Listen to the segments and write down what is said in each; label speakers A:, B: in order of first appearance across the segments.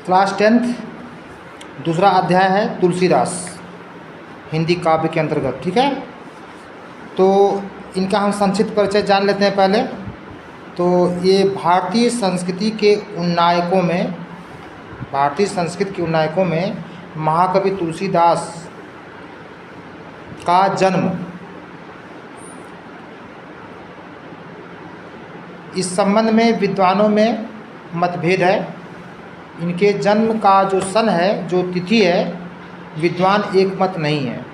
A: Class 10th दूसरा अध्याय है तुलसीदास हिंदी काव्य के अंतर्गत। ठीक है, तो इनका हम संक्षिप्त परिचय जान लेते हैं पहले। तो ये भारतीय संस्कृति के उन्नायकों में महाकवि तुलसीदास का जन्म, इस संबंध में विद्वानों में मतभेद है। इनके जन्म का जो सन है, जो तिथि है, विद्वान एक मत नहीं है।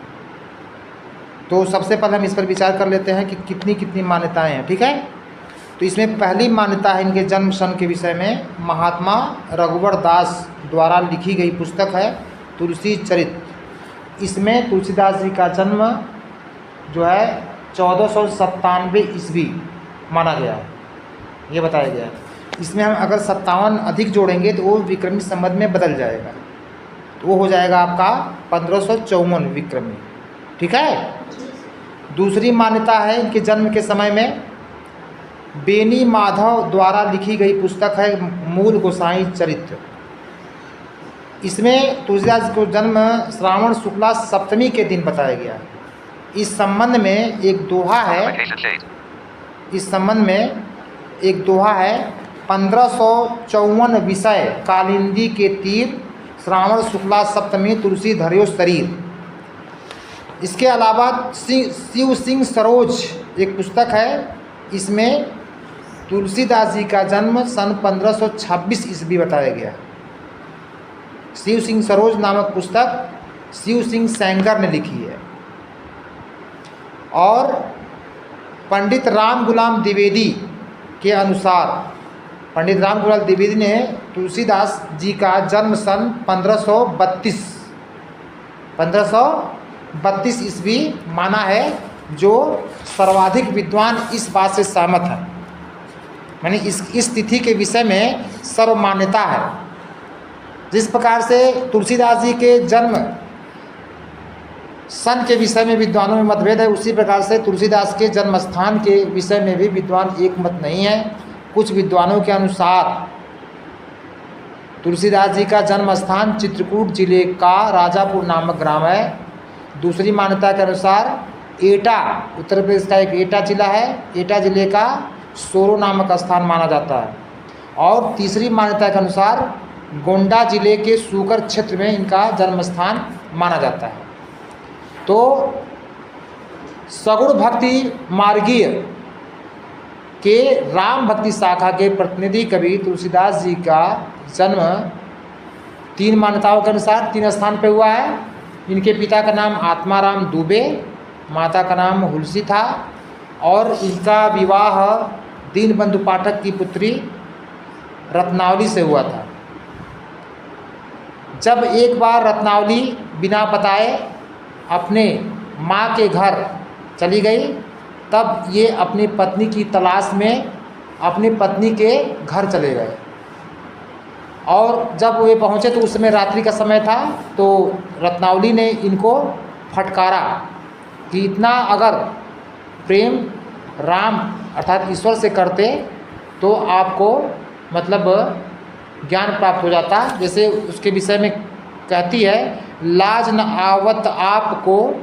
A: तो सबसे पहले हम इस पर विचार कर लेते हैं कि कितनी कितनी मान्यताएं हैं। ठीक है, तो इसमें पहली मान्यता है इनके जन्म सन के विषय में, महात्मा रघुवर दास द्वारा लिखी गई पुस्तक है तुलसी चरित्र। इसमें तुलसीदास जी का जन्म जो है 1497 ईस्वी माना गया है, ये बताया गया है। इसमें हम अगर 57 अधिक जोड़ेंगे तो वो विक्रमी संवत में बदल जाएगा, तो वो हो जाएगा आपका 1554 विक्रमी। ठीक है, दूसरी मान्यता है इनके जन्म के समय में बेनी माधव द्वारा लिखी गई पुस्तक है मूल गोसाई चरित्र। इसमें तुलसीदास को जन्म श्रावण शुक्ला सप्तमी के दिन बताया गया है। इस संबंध में एक दोहा है, 1554 विषय कालिंदी के तीर, श्रावण शुक्ला सप्तमी तुलसी धर्यो शरीर। इसके अलावा शिव सिंह सरोज एक पुस्तक है, इसमें तुलसीदास जी का जन्म सन 1526 ईस्वी बताया गया है। शिव सिंह सरोज नामक पुस्तक शिव सिंह सेंगर ने लिखी है। और पंडित राम गुलाम द्विवेदी के अनुसार, पंडित राम गुलाम द्विवेदी ने तुलसीदास जी का जन्म सन 1532 ईस्वी माना है, जो सर्वाधिक विद्वान इस बात से सहमत है। यानी इस तिथि के विषय में सर्वमान्यता है। जिस प्रकार से तुलसीदास जी के जन्म सन के विषय में विद्वानों में मतभेद है, उसी प्रकार से तुलसीदास के जन्म स्थान के विषय में भी विद्वान एक मत नहीं है। कुछ विद्वानों के अनुसार तुलसीदास जी का जन्म स्थान चित्रकूट जिले का राजापुर नामक ग्राम है। दूसरी मान्यता के अनुसार एटा, उत्तर प्रदेश का एक एटा जिला है, एटा जिले का सोरो नामक स्थान माना जाता है। और तीसरी मान्यता के अनुसार गोंडा जिले के सूकर क्षेत्र में इनका जन्म स्थान माना जाता है। तो सगुण भक्ति मार्गीय के राम भक्ति शाखा के प्रतिनिधि कवि तुलसीदास जी का जन्म 3 मान्यताओं के अनुसार 3 स्थान पर हुआ है। इनके पिता का नाम आत्माराम दुबे, माता का नाम हुलसी था, और इनका विवाह दीनबंधु पाठक की पुत्री रत्नावली से हुआ था। जब एक बार रत्नावली बिना बताए अपने माँ के घर चली गई, तब ये अपनी पत्नी की तलाश में अपनी पत्नी के घर चले गए। और जब वे पहुँचे तो उस समय रात्रि का समय था। तो रत्नावली ने इनको फटकारा कि इतना अगर प्रेम राम अर्थात ईश्वर से करते तो आपको मतलब ज्ञान प्राप्त हो जाता। जैसे उसके विषय में कहती है, लाज न आवत आपको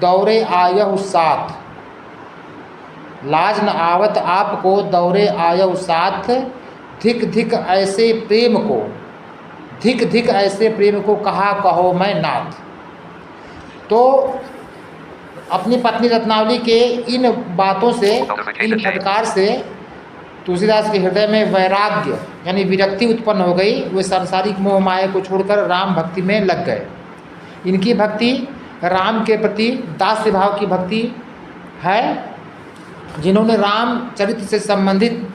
A: दौरे आयहु साथ, लाज न आवत आपको दौरे आयहु साथ, धिक धिक ऐसे प्रेम को कहा कहो मैं नाथ। तो अपनी पत्नी रत्नावली के इन बातों से, इन फटकार से तुलसीदास के हृदय में वैराग्य यानी विरक्ति उत्पन्न हो गई। वे सांसारिक मोह माया को छोड़कर राम भक्ति में लग गए। इनकी भक्ति राम के प्रति दास्य भाव की भक्ति है। जिन्होंने राम चरित्र से संबंधित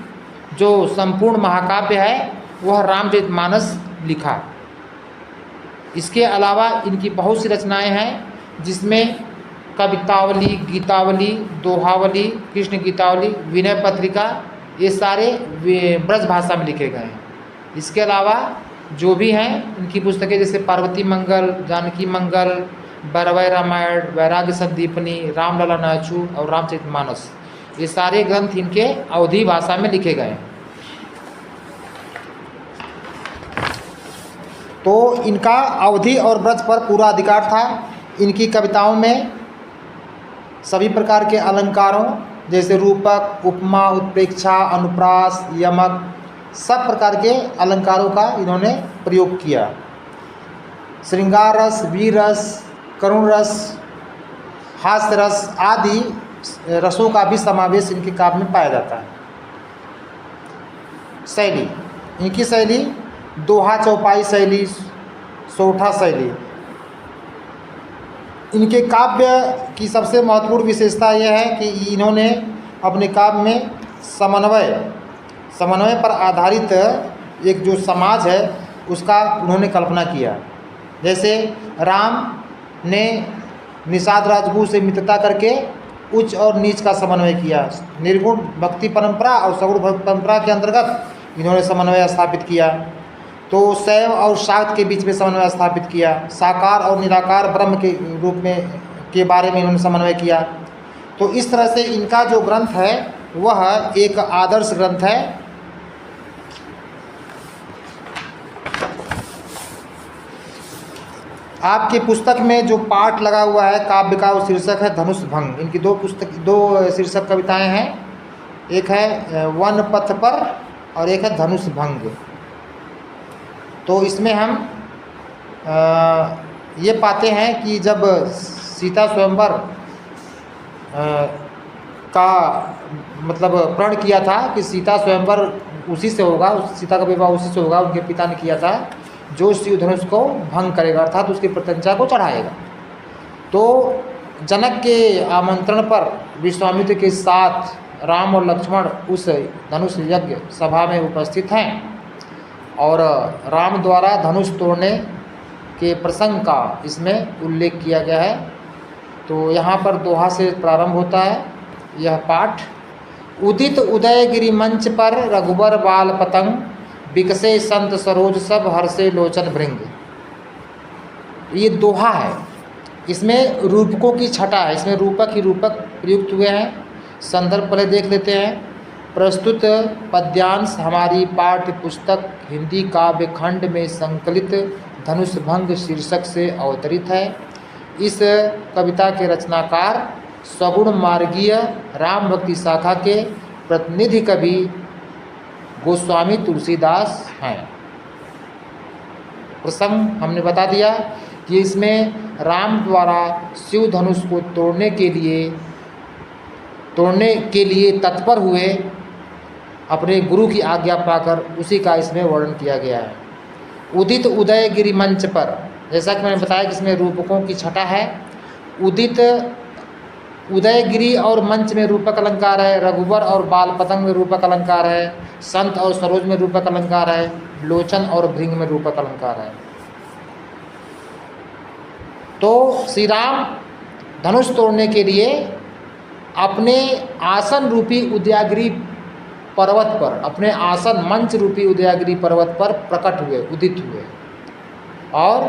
A: जो संपूर्ण महाकाव्य है वह रामचरितमानस लिखा। इसके अलावा इनकी बहुत सी रचनाएं हैं, जिसमें कवितावली, गीतावली, दोहावली, कृष्ण गीतावली, विनय पत्रिका, ये सारे ब्रज भाषा में लिखे गए हैं। इसके अलावा जो भी हैं इनकी पुस्तकें, जैसे पार्वती मंगल, जानकी मंगल, बरवै रामायण, वैराग्य संदीपनी, रामलला नाचू और रामचरितमानस, ये सारे ग्रंथ इनके अवधी भाषा में लिखे गए हैं। तो इनका अवधि और ब्रज पर पूरा अधिकार था। इनकी कविताओं में सभी प्रकार के अलंकारों जैसे रूपक, उपमा, उत्प्रेक्षा, अनुप्रास, यमक, सब प्रकार के अलंकारों का इन्होंने प्रयोग किया। श्रृंगार रस, वीर रस, करुण रस, हास्य रस आदि रसों का भी समावेश इनके काव्य में पाया जाता है। शैली, इनकी शैली दोहा चौपाई शैली, सोठा शैली। इनके काव्य की सबसे महत्वपूर्ण विशेषता यह है कि इन्होंने अपने काव्य में समन्वय पर आधारित एक जो समाज है उसका उन्होंने कल्पना किया। जैसे राम ने निषाद राजगुरु से मित्रता करके उच्च और नीच का समन्वय किया। निर्गुण भक्ति परंपरा और सगुण भक्ति परंपरा के अंतर्गत इन्होंने समन्वय स्थापित किया। तो शैव और शाक्त के बीच में समन्वय स्थापित किया। साकार और निराकार ब्रह्म के रूप में के बारे में इन्होंने समन्वय किया। तो इस तरह से इनका जो ग्रंथ है वह एक आदर्श ग्रंथ है। आपकी पुस्तक में जो पाठ लगा हुआ है काव्य का वो शीर्षक है धनुष भंग। इनकी दो शीर्षक कविताएं हैं, एक है वन पथ पर और एक है धनुष भंग। तो इसमें हम ये पाते हैं कि जब सीता स्वयंवर का मतलब प्रण किया था कि सीता स्वयंवर उसी से होगा, सीता का विवाह उसी से होगा, उनके पिता ने किया था जो शिव धनुष को भंग करेगा अर्थात उसकी प्रत्यंचा को चढ़ाएगा। तो जनक के आमंत्रण पर विश्वामित्र के साथ राम और लक्ष्मण उस धनुष यज्ञ सभा में उपस्थित हैं और राम द्वारा धनुष तोड़ने के प्रसंग का इसमें उल्लेख किया गया है। तो यहाँ पर दोहा से प्रारंभ होता है यह पाठ। उदित उदयगिरि मंच पर रघुबर बाल पतंग, विकसे संत सरोज सब हर्षे लोचन भृंग। ये दोहा है, इसमें रूपकों की छटा है, इसमें रूपक ही रूपक प्रयुक्त हुए हैं। संदर्भ पहले देख लेते हैं। प्रस्तुत पद्यांश हमारी पाठ्य पुस्तक हिंदी काव्य खंड में संकलित धनुष भंग शीर्षक से अवतरित है। इस कविता के रचनाकार सगुण मार्गीय राम भक्ति शाखा के प्रतिनिधि कवि गोस्वामी तुलसीदास हैं। प्रसंग हमने बता दिया कि इसमें राम द्वारा शिव धनुष को तोड़ने के लिए तत्पर हुए अपने गुरु की आज्ञा पाकर उसी का इसमें वर्णन किया गया है। उदित उदयगिरि मंच पर, जैसा कि मैंने बताया कि इसमें रूपकों की छटा है। उदित उदयगिरि और मंच में रूपक अलंकार है, रघुबर और बाल पतंग में रूपक अलंकार है, संत और सरोज में रूपक अलंकार है, लोचन और भृंग में रूपक अलंकार है। तो श्री राम धनुष तोड़ने के लिए अपने आसन रूपी उदयागिरि पर्वत पर, अपने आसन मंच रूपी उदयागिरि पर्वत पर प्रकट हुए, उदित हुए। और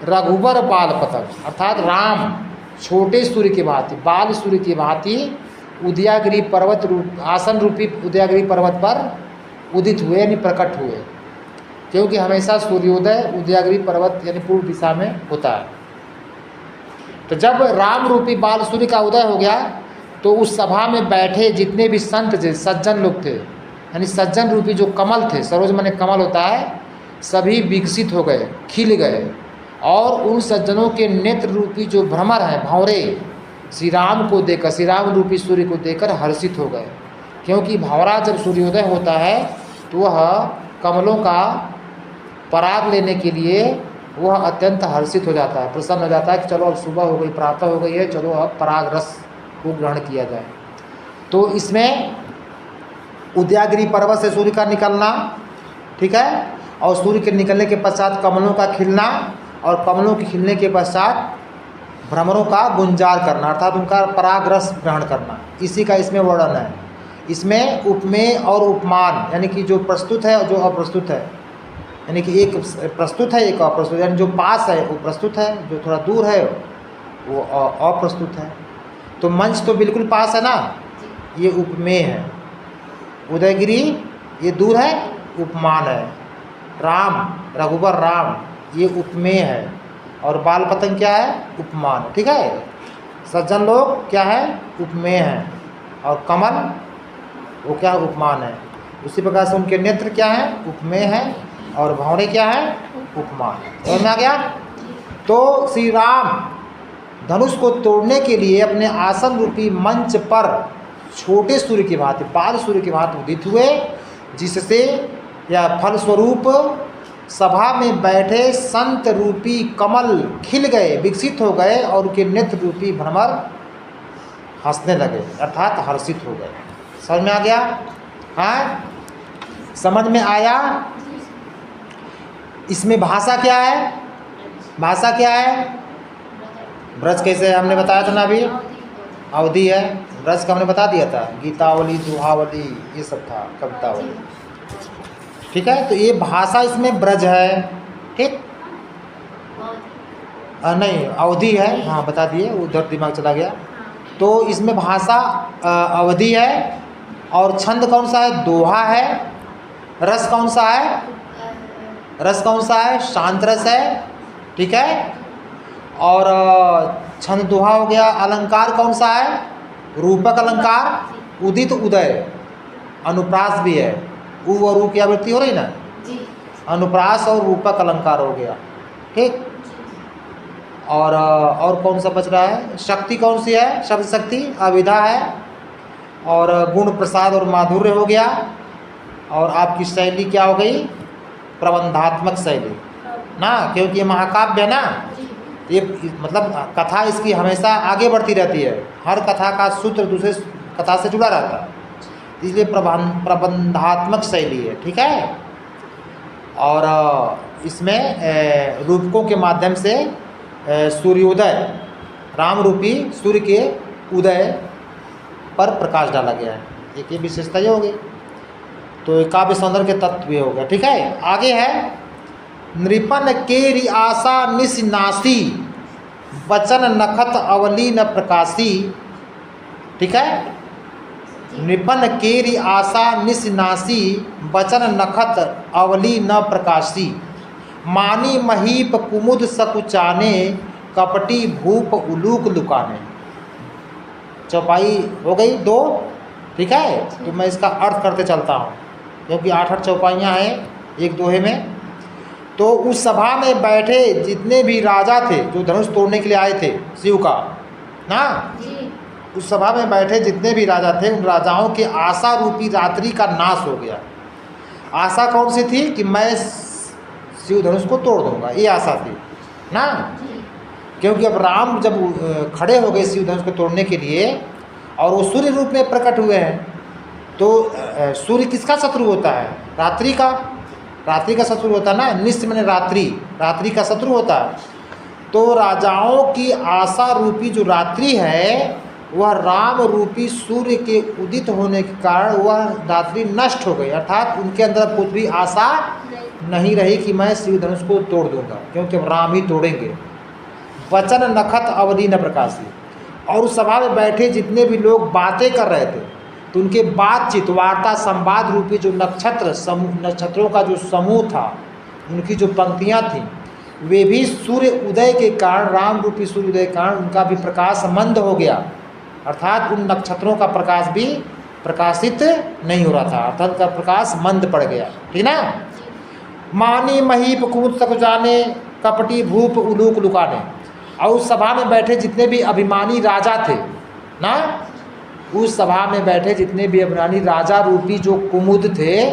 A: रघुबर बाल पतंग अर्थात राम छोटे सूर्य की भांति, बाल सूर्य की भांति उदयागिरि पर्वत रूप आसन रूपी उदयागिरि पर्वत पर उदित हुए यानी प्रकट हुए, क्योंकि हमेशा सूर्योदय उदयागिरि पर्वत यानी पूर्व दिशा में होता है। तो जब राम रूपी बाल सूर्य का उदय हो गया तो उस सभा में बैठे जितने भी संत थे, सज्जन लोग थे, यानी सज्जन रूपी जो कमल थे, सरोज माने कमल होता है, सभी विकसित हो गए, खिल गए। और उन सज्जनों के नेत्र रूपी जो भ्रमर हैं, भंवरे, श्री राम को देखकर, श्री राम रूपी सूर्य को देखकर हर्षित हो गए। क्योंकि भंवरा जब सूर्योदय होता है तो वह कमलों का पराग लेने के लिए वह अत्यंत हर्षित हो जाता है, प्रसन्न हो जाता है कि चलो अब सुबह हो गई, प्रातः हो गई है, चलो अब पराग रस को ग्रहण किया जाए। तो इसमें उदयागिरि पर्वत से सूर्य का निकलना, ठीक है, और सूर्य के निकलने के पश्चात कमलों का खिलना और कमलों के खिलने के पश्चात भ्रमरों का गुंजार करना अर्थात उनका पराग रस ग्रहण करना, इसी का इसमें वर्णन है। इसमें उपमेय और उपमान यानी कि जो प्रस्तुत है और जो अप्रस्तुत है, यानी कि एक प्रस्तुत है एक अप्रस्तुत, यानी जो पास है वो प्रस्तुत है, जो थोड़ा दूर है वो अप्रस्तुत है। तो मंच तो बिल्कुल पास है ना, ये उपमेय है। उदयगिरि ये दूर है, उपमान है। राम, रघुबर राम ये उपमेय है, और बाल पतंग क्या है? उपमान। ठीक है, सज्जन लोग क्या है? उपमेय है, और कमल वो क्या है? उपमान है। उसी प्रकार से उनके नेत्र क्या है? उपमेय है, और भौरे क्या है? उपमान। समझ में आ गया? तो श्री राम धनुष को तोड़ने के लिए अपने आसन रूपी मंच पर छोटे सूर्य की भांति, बाल सूर्य की भांति उदित हुए, जिससे या फलस्वरूप सभा में बैठे संत रूपी कमल खिल गए, विकसित हो गए, और उनके नेत्र रूपी भ्रमर हंसने लगे, अर्थात हर्षित हो गए। समझ में आ गया? हाँ, समझ में आया? इसमें भाषा क्या है? भाषा क्या है? ब्रज कैसे है? हमने बताया था ना अभी, अवधि है। ब्रज का हमने बता दिया था, गीतावली, दुहावली, ये सब था, कवितावली। ठीक है, तो ये भाषा इसमें ब्रज है। ठीक, नहीं अवधि है, हाँ बता दिए, उधर दिमाग चला गया। तो इसमें भाषा अवधि है, और छंद कौन सा है? दोहा है। रस कौन सा है? रस कौन सा है? शांत रस है। ठीक है, और छंद दोहा हो गया। अलंकार कौन सा है? रूपक अलंकार, उदित उदय, अनुप्रास भी है। उ और ऊ की आवृत्ति हो रही ना, अनुप्रास और रूपक अलंकार हो गया। ठीक, और कौन सा बच रहा है? शक्ति कौन सी है? शब्द शक्ति, अविधा है, और गुण प्रसाद और माधुर्य हो गया। और आपकी शैली क्या हो गई? प्रबंधात्मक शैली ना, क्योंकि ये महाकाव्य है ना, ये मतलब कथा इसकी हमेशा आगे बढ़ती रहती है, हर कथा का सूत्र दूसरे कथा से जुड़ा रहता है, इसलिए प्रबंधात्मक शैली है। ठीक है, और इसमें रूपकों के माध्यम से सूर्योदय, राम रूपी सूर्य के उदय पर प्रकाश डाला गया है। एक ये विशेषता ये हो गई। तो काव्य सौंदर्य के तत्व भी हो गया। ठीक है, आगे है नृपन के रियासा निशनासी, वचन नखत अवली न प्रकाशी। ठीक है, नृपन के रियासा निशनासी, वचन नखत अवली न प्रकाशी। मानी महीप कुमुद सकुचाने, कपटी भूप उलूक लुकाने। चौपाई हो गई 2। ठीक है, तो मैं इसका अर्थ करते चलता हूँ, क्योंकि 8 चौपाइयाँ हैं एक दोहे में। तो उस सभा में बैठे जितने भी राजा थे जो धनुष तोड़ने के लिए आए थे शिव का ना, उस सभा में बैठे जितने भी राजा थे, उन राजाओं के आशा रूपी रात्रि का नाश हो गया। आशा कौन सी थी? कि मैं शिव धनुष को तोड़ दूंगा, ये आशा थी ना। क्योंकि अब राम जब खड़े हो गए शिव धनुष को तोड़ने के लिए, और वो सूर्य रूप में प्रकट हुए हैं, तो सूर्य किसका शत्रु होता है? रात्रि का। रात्रि का शत्रु होता है ना, निश्च मैंने रात्रि, रात्रि का शत्रु होता है। तो राजाओं की आशा रूपी जो रात्रि है, वह राम रूपी सूर्य के उदित होने के कारण वह रात्रि नष्ट हो गई, अर्थात उनके अंदर कुछ भी आशा नहीं रही कि मैं शिव धनुष को तोड़ दूंगा, क्योंकि अब राम ही तोड़ेंगे। वचन नखत अवधि न प्रकाशी। और उस सभा में बैठे जितने भी लोग बातें कर रहे थे, तो उनके बातचीत, वार्ता, संवाद रूपी जो नक्षत्रों का जो समूह था, उनकी जो पंक्तियाँ थीं, वे भी सूर्य उदय के कारण, राम रूपी सूर्य उदय के कारण उनका भी प्रकाश मंद हो गया, अर्थात उन नक्षत्रों का प्रकाश भी प्रकाशित नहीं हो रहा था, अर्थात उनका प्रकाश मंद पड़ गया। ठीक ना। मानी महीप कुमुद सकुचाने, कपटी भूप उलूक लुकाने। और उस सभा में बैठे जितने भी अभिमानी राजा थे ना, उस सभा में बैठे जितने भी अभिमानी राजा रूपी जो कुमुद थे,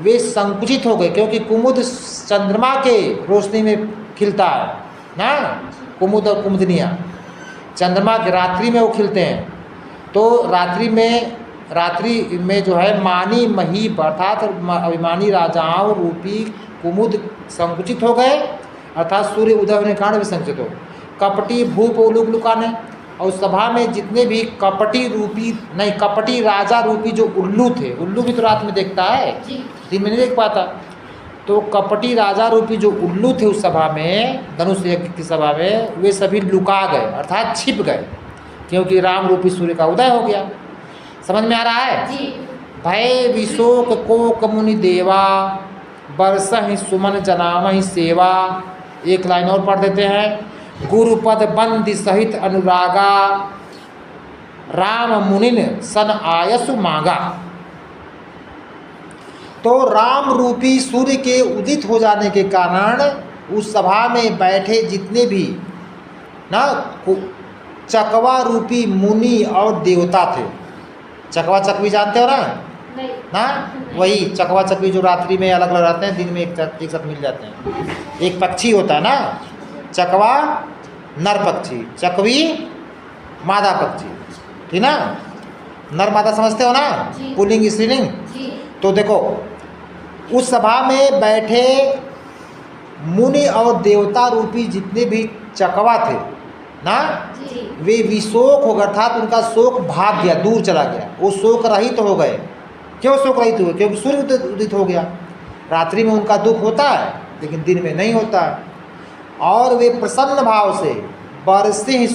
A: वे संकुचित हो गए, क्योंकि कुमुद चंद्रमा के रोशनी में खिलता है ना, कुमुद और कुमुदनिया चंद्रमा के रात्रि में वो खिलते हैं। तो रात्रि में जो है मानी महीप, अर्थात अभिमानी राजाओं रूपी कुमुद संकुचित हो गए, अर्थात सूर्य उदय होने के कारण भी संकुचित हो। कपटी भूप उलूक लुकाने। और सभा में जितने भी कपटी राजा रूपी जो उल्लू थे, उल्लू भी तो रात में देखता है, दिन में नहीं देख पाता, तो कपटी राजा रूपी जो उल्लू थे उस सभा में, धनुष यज्ञ की सभा में, वे सभी लुका गए, अर्थात छिप गए, क्योंकि राम रूपी सूर्य का उदय हो गया। समझ में आ रहा है? भय विशोक कोक मुनि देवा, बरसहि सुमन जनामहि सेवा, एक लाइन और पढ़ देते हैं। गुरुपद बंदी सहित अनुरागा, राम मुनिन सन आयसु मांगा। तो राम रूपी सूर्य के उदित हो जाने के कारण उस सभा में बैठे जितने भी ना चकवा रूपी मुनि और देवता थे। चकवा चकवी जानते हो ना?
B: नहीं।
A: ना वही चकवा चकवी जो रात्रि में अलग अलग रहते हैं, दिन में एक साथ मिल जाते हैं। एक पक्षी होता है ना, चकवा नर पक्षी, चकवी मादा पक्षी, ठीक ना? नर मादा समझते हो ना, पुल्लिंग स्त्रीलिंग। तो देखो उस सभा में बैठे मुनि और देवता रूपी जितने भी चकवा थे ना, वे विशोक हो गया था। तो उनका शोक भाग गया, दूर चला गया, वो शोक रहित हो गए। क्यों शोक रहित हुए? क्योंकि सूर्य उदित हो गया। रात्रि में उनका दुख होता है लेकिन दिन में नहीं होता है। और वे प्रसन्न भाव से बरसे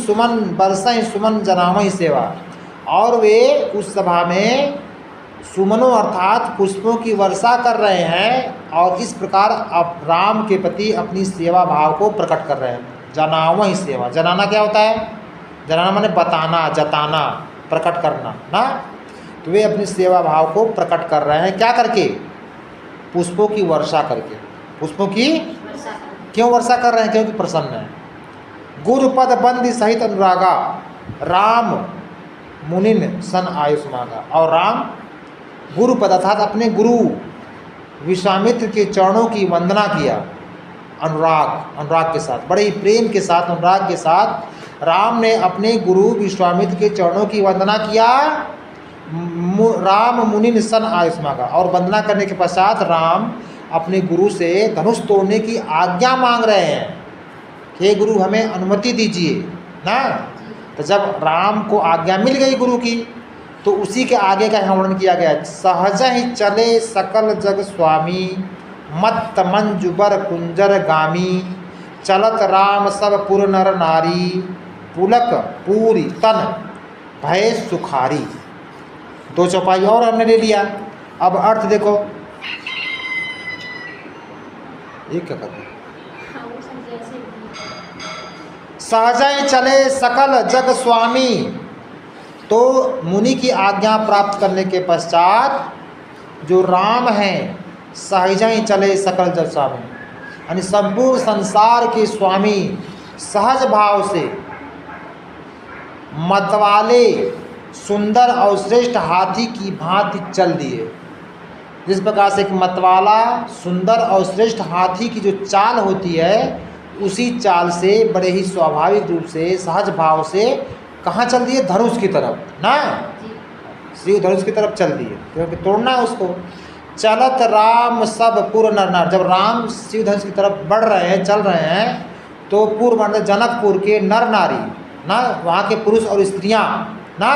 A: सुमन जनामहि सेवा, और वे उस सभा में सुमनों अर्थात पुष्पों की वर्षा कर रहे हैं और इस प्रकार अब राम के प्रति अपनी सेवा भाव को प्रकट कर रहे हैं। जनामहि सेवा, जनाना क्या होता है? जनाना माने बताना, जताना, प्रकट करना ना। तो वे अपनी सेवा भाव को प्रकट कर रहे हैं, क्या करके? पुष्पों की वर्षा करके। पुष्पों की क्यों वर्षा कर रहे हैं? क्योंकि प्रसन्न है। गुरुपद बंदी सहित अनुरागा, राम मुनिन सन आयुष मांगा। और राम गुरुपद अर्थात अपने गुरु विश्वामित्र के चरणों की वंदना किया। अनुराग के साथ, बड़े ही प्रेम के साथ, अनुराग के साथ राम ने अपने गुरु विश्वामित्र के चरणों की वंदना किया। राम मुनिन सन आयुष मांगा, और वंदना करने के पश्चात राम अपने गुरु से धनुष तोड़ने की आज्ञा मांग रहे हैं कि हे गुरु हमें अनुमति दीजिए ना। तो जब राम को आज्ञा मिल गई गुरु की, तो उसी के आगे का यहाँ वर्णन किया गया। सहज ही चले सकल जग स्वामी, मत्त मंजुबर कुंजर गामी, चलत राम सब पुर नर नारी, पुलक पूरी तन भय सुखारी। दो चौपाई और हमने ले लिया। अब अर्थ देखो, एक क्या करते? सहज चले सकल जग स्वामी, तो मुनि की आज्ञा प्राप्त करने के पश्चात जो राम हैं सहज ही चले सकल जग स्वामी, यानी संपूर्ण संसार के स्वामी सहज भाव से मतवाले सुंदर और श्रेष्ठ हाथी की भांति चल दिए। जिस प्रकार से एक मतवाला सुंदर और श्रेष्ठ हाथी की जो चाल होती है, उसी चाल से बड़े ही स्वाभाविक रूप से सहज भाव से कहाँ चल दिए? धनुष की तरफ ना, शिव धनुष की तरफ चल दिए, क्योंकि तोड़ना उसको। चलत राम सब पुर नर नार, जब राम शिव धनुष की तरफ बढ़ रहे हैं, चल रहे हैं, तो पूर्व जनकपुर के नर नारी ना, वहाँ के पुरुष और स्त्रियाँ ना,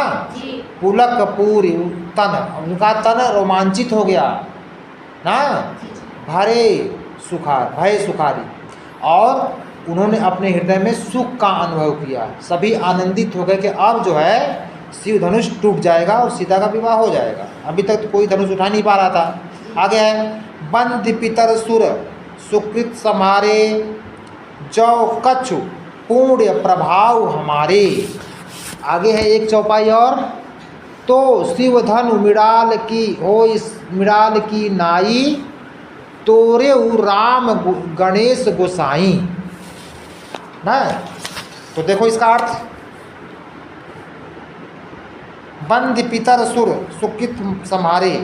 A: पुलक पूरी तन, उनका तन रोमांचित हो गया ना, भय सुखारी, और उन्होंने अपने हृदय में सुख का अनुभव किया। सभी आनंदित हो गए कि अब जो है शिव धनुष टूट जाएगा और सीता का विवाह हो जाएगा। अभी तक तो कोई धनुष उठा नहीं पा रहा था। आगे है बंद पितर सुर सुकृत समारे, जौ कछु पुण्य प्रभाव हमारे। आगे है एक चौपाई और, तो शिव धनु मिड़ाल की हो मिड़ाल की नाई, तोरे राम गणेश गोसाई ना। तो देखो इसका अर्थ, बंद पितर सुर सुकृत समारे,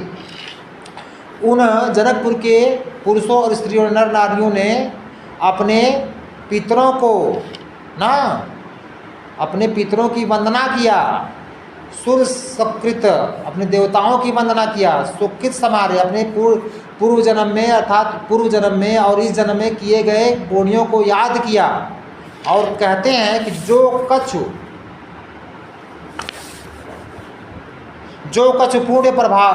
A: उन जनकपुर के पुरुषों और स्त्रियों नर नारियों ने अपने पितरों को ना, अपने पितरों की वंदना किया। सुर सकृत, अपने देवताओं की वंदना किया। सुकृत समारे, अपने पूर्व जन्म में, अर्थात पूर्व जन्म में और इस जन्म में किए गए पुण्यों को याद किया। और कहते हैं कि जो कछु पुण्य प्रभाव,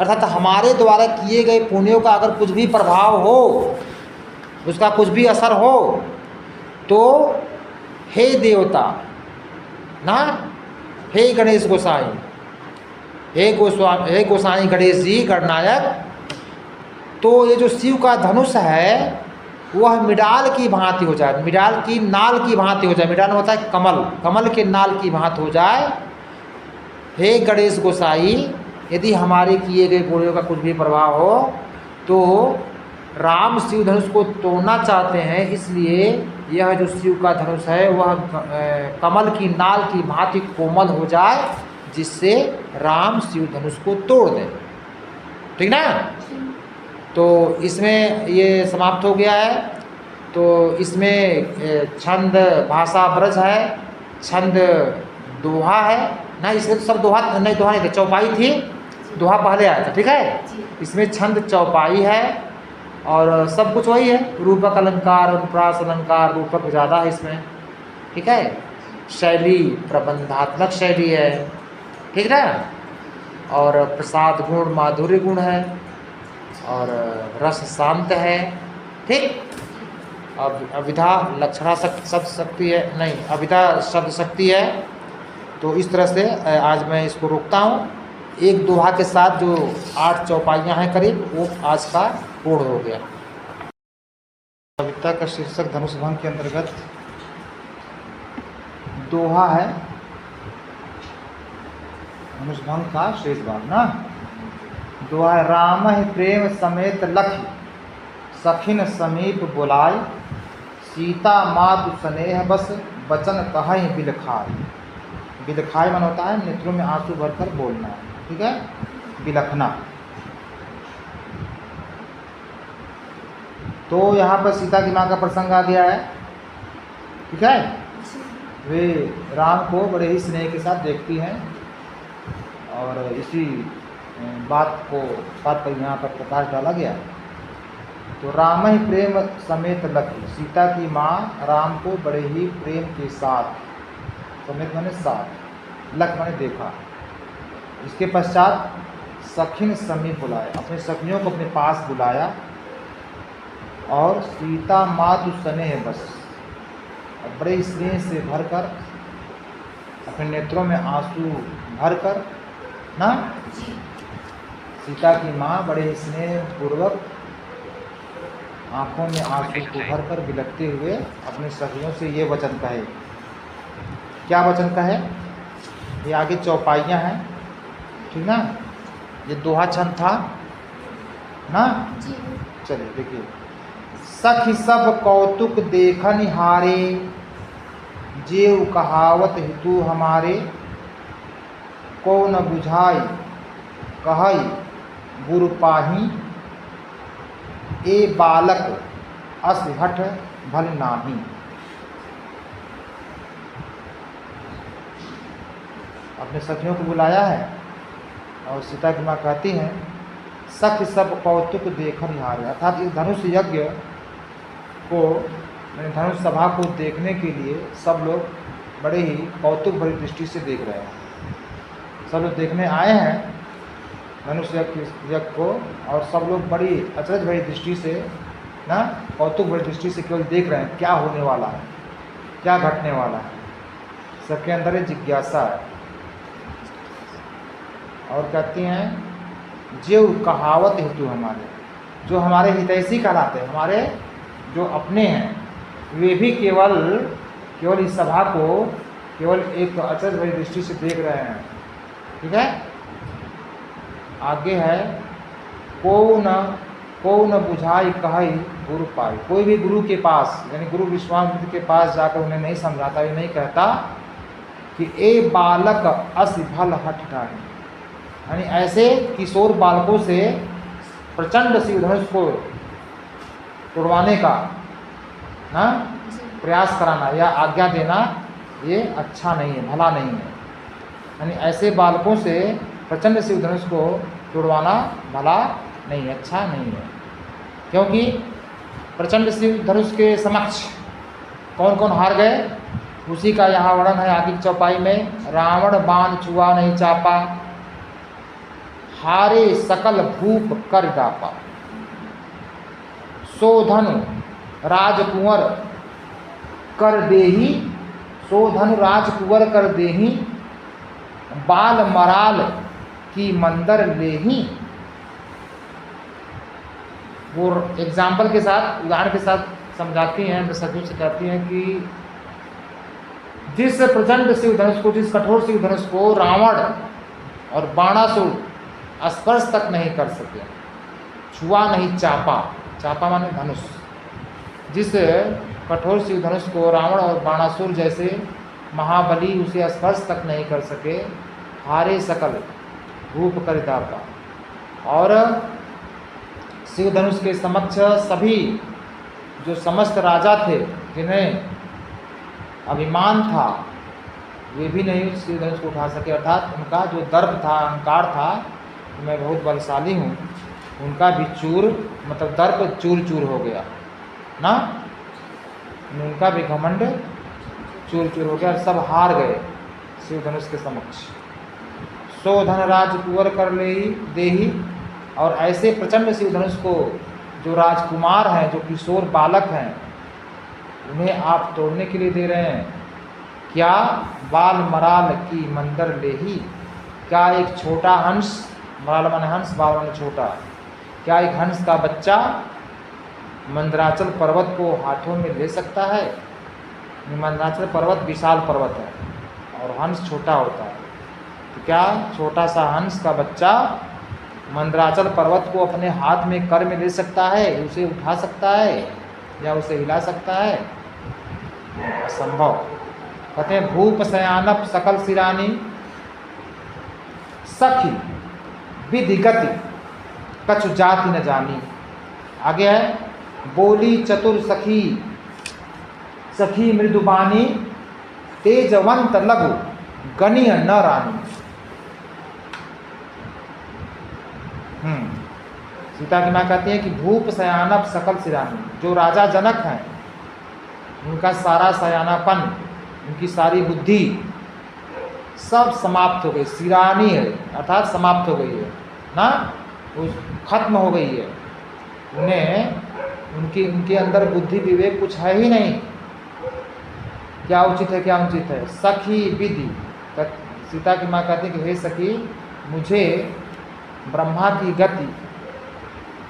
A: अर्थात हमारे द्वारा किए गए पुण्यों का अगर कुछ भी प्रभाव हो, उसका कुछ भी असर हो, तो हे देवता ना, हे गणेश गोसाई, हे गोसाई गणेश जी गणनायक, तो ये जो शिव का धनुष है वह मिडाल की भांति हो जाए, मिडाल की नाल की भांति हो जाए। मिडाल होता है कमल, कमल के नाल की भांति हो जाए। हे गणेश गोसाई, यदि हमारे किए गए गुणों का कुछ भी प्रभाव हो तो राम शिव धनुष को तोड़ना चाहते हैं, इसलिए यह जो शिव का धनुष है वह कमल की नाल की भांति कोमल हो जाए, जिससे राम शिव धनुष को तोड़ दें। ठीक ना? तो इसमें ये समाप्त हो गया है। तो इसमें छंद भाषा ब्रज है, छंद दोहा है ना, इसमें तो सब दोहा नहीं, दोहा नहीं थे, चौपाई थी, दोहा पहले आया था। ठीक है, इसमें छंद चौपाई है और सब कुछ वही है। रूपक अलंकार, अनुप्रास अलंकार, रूपक ज़्यादा है इसमें। ठीक है, शैली प्रबंधात्मक शैली है। ठीक ना? और प्रसाद गुण माधुर्य गुण है और रस शांत है। ठीक, अब अविधा लक्षणा शब्द शक्ति है, नहीं अविधा शब्द शक्ति है। तो इस तरह से आज मैं इसको रोकता हूँ। एक दोहा के साथ जो 8 चौपाइयाँ हैं करीब, वो आज का पूर्ण हो गया। कविता का शीर्षक धनुष भंग के अंतर्गत दोहा है, धनुष भंग का शेष भाग ना। दोहा है, राम ही प्रेम समेत लख सखिन समीप बुलाय, सीता मातु स्नेह बस वचन कहीं बिलखाय। बिलखाय मन होता है नेत्रों में आंसू भरकर बोलना। ठीक है, बिलखना। तो यहाँ पर सीता की माँ का प्रसंग आ गया है। ठीक है, वे राम को बड़े ही स्नेह के साथ देखती हैं और इसी बात पर यहाँ पर प्रकाश डाला गया। तो राम ही प्रेम समेत लखी, सीता की माँ राम को बड़े ही प्रेम के साथ, समेत माने साथ, लख माने देखा। इसके पश्चात सखिन समीप बुलाया, अपने सखियों को अपने पास बुलाया और सीता मातु स्नेह बस, बड़े स्नेह से भरकर, अपने नेत्रों में आंसू भरकर ना, सीता की माँ बड़े स्नेह पूर्वक आंखों में आंसू को भरकर बिलखते हुए अपने सखियों से ये वचन कहे। क्या वचन कहे? ये आगे चौपाइयाँ हैं। ठीक ना? ये दोहा छंद था ना। चलिए देखिए, सखी सब कौतुक देखन हारे, जेव कहावत हेतु हमारे, को न बुझाई कहई गुरु पाही, ए बालक अस हठ भल नाही। अपने सखियों को बुलाया है और सीता की माँ कहती हैं, सखी सब कौतुक देखन हारे, अर्थात इस धनुष यज्ञ को, धनुष सभा को देखने के लिए सब लोग बड़े ही कौतुक भरी दृष्टि से देख रहे हैं। सब लोग देखने आए हैं धनुष यज्ञ को और सब लोग बड़ी अचरज भरी दृष्टि से ना, कौतुक भरी दृष्टि से केवल देख रहे हैं क्या होने वाला है, क्या घटने वाला है। सबके अंदर एक जिज्ञासा है। और कहती हैं, जो कहावत हेतु हमारे, जो हमारे हितैषी कहलाते हैं, हमारे जो अपने हैं, वे भी केवल इस सभा को केवल एक अचरज भरी दृष्टि से देख रहे हैं। ठीक है, आगे है, को न बुझाई कही गुरु पाई। कोई भी गुरु के पास, यानी गुरु विश्वामित्र के पास जाकर उन्हें नहीं समझाता, ये नहीं कहता कि ए बालक अस भल हठ ठाही, यानी ऐसे किशोर बालकों से प्रचंड शिव धनुष को तोड़वाने का ना प्रयास कराना या आज्ञा देना, ये अच्छा नहीं है, भला नहीं है। यानी ऐसे बालकों से प्रचंड शिव धनुष को तोड़वाना भला नहीं है, अच्छा नहीं है। क्योंकि प्रचंड शिव धनुष के समक्ष कौन कौन हार गए, उसी का यहाँ वर्णन है आगे की चौपाई में। रावण बाण छुआ नहीं चापा, हारे सकल भूप कर डापा, सोधनु राजकुंवर कर देही, सोधनु राजकुंवर कर देही, बाल मराल की मंदर लेही। वो एग्जाम्पल के साथ, उदाहरण के साथ समझाती हैं, सचमुच से कहती हैं कि जिस प्रचंड शिव धनुष को, जिस कठोर शिव धनुष को रावण और बाणासुर स्पर्श तक नहीं कर सके, छुआ नहीं, चापा, चापा माने धनुष, जिस कठोर शिव धनुष को रावण और बाणासुर जैसे महाबली उसे स्पर्श तक नहीं कर सके, हारे सकल रूप कर दाता। और शिव धनुष के समक्ष सभी जो समस्त राजा थे, जिन्हें अभिमान था, वे भी नहीं उस शिव धनुष को उठा सके। अर्थात उनका जो दर्प था, अहंकार था, मैं बहुत बलशाली हूँ, उनका भी चूर, मतलब दर्प चूर चूर हो गया ना, उनका भी घमंड चूर चूर हो गया, सब हार गए शिव धनुष के समक्ष। सो धनराज कुंवर कर ले देही, और ऐसे प्रचंड शिव धनुष को जो राजकुमार हैं, जो किशोर बालक हैं, उन्हें आप तोड़ने के लिए दे रहे हैं। क्या बाल मराल की मंदर लेही, क्या एक छोटा हंस, मराल माने हंस, बाल माने छोटा, क्या एक हंस का बच्चा मंदराचल पर्वत को हाथों में ले सकता है? मंदराचल पर्वत विशाल पर्वत है और हंस छोटा होता है, तो क्या छोटा सा हंस का बच्चा मंदराचल पर्वत को अपने हाथ में कर में ले सकता है, उसे उठा सकता है या उसे हिला सकता है? असंभव। कहते हैं भूप शयानप सकल सिरानी, सखी विधि गति कछु जाति न जानी। आगे है बोली चतुर सखी, सखी मृदुबानी, तेजवंत लघु गणिय न रानी। सीता की माँ कहती है कि भूप शयानप सकल सिरानी, जो राजा जनक हैं, उनका सारा सयानापन, उनकी सारी बुद्धि सब समाप्त हो गई। सिरानी है अर्थात समाप्त हो गई है ना, खत्म हो गई है। उन्हें उनके अंदर बुद्धि विवेक कुछ है ही नहीं, क्या उचित है क्या अनुचित है। सखी विधि, सीता की माँ कहती है कि हे सखी, मुझे ब्रह्मा की गति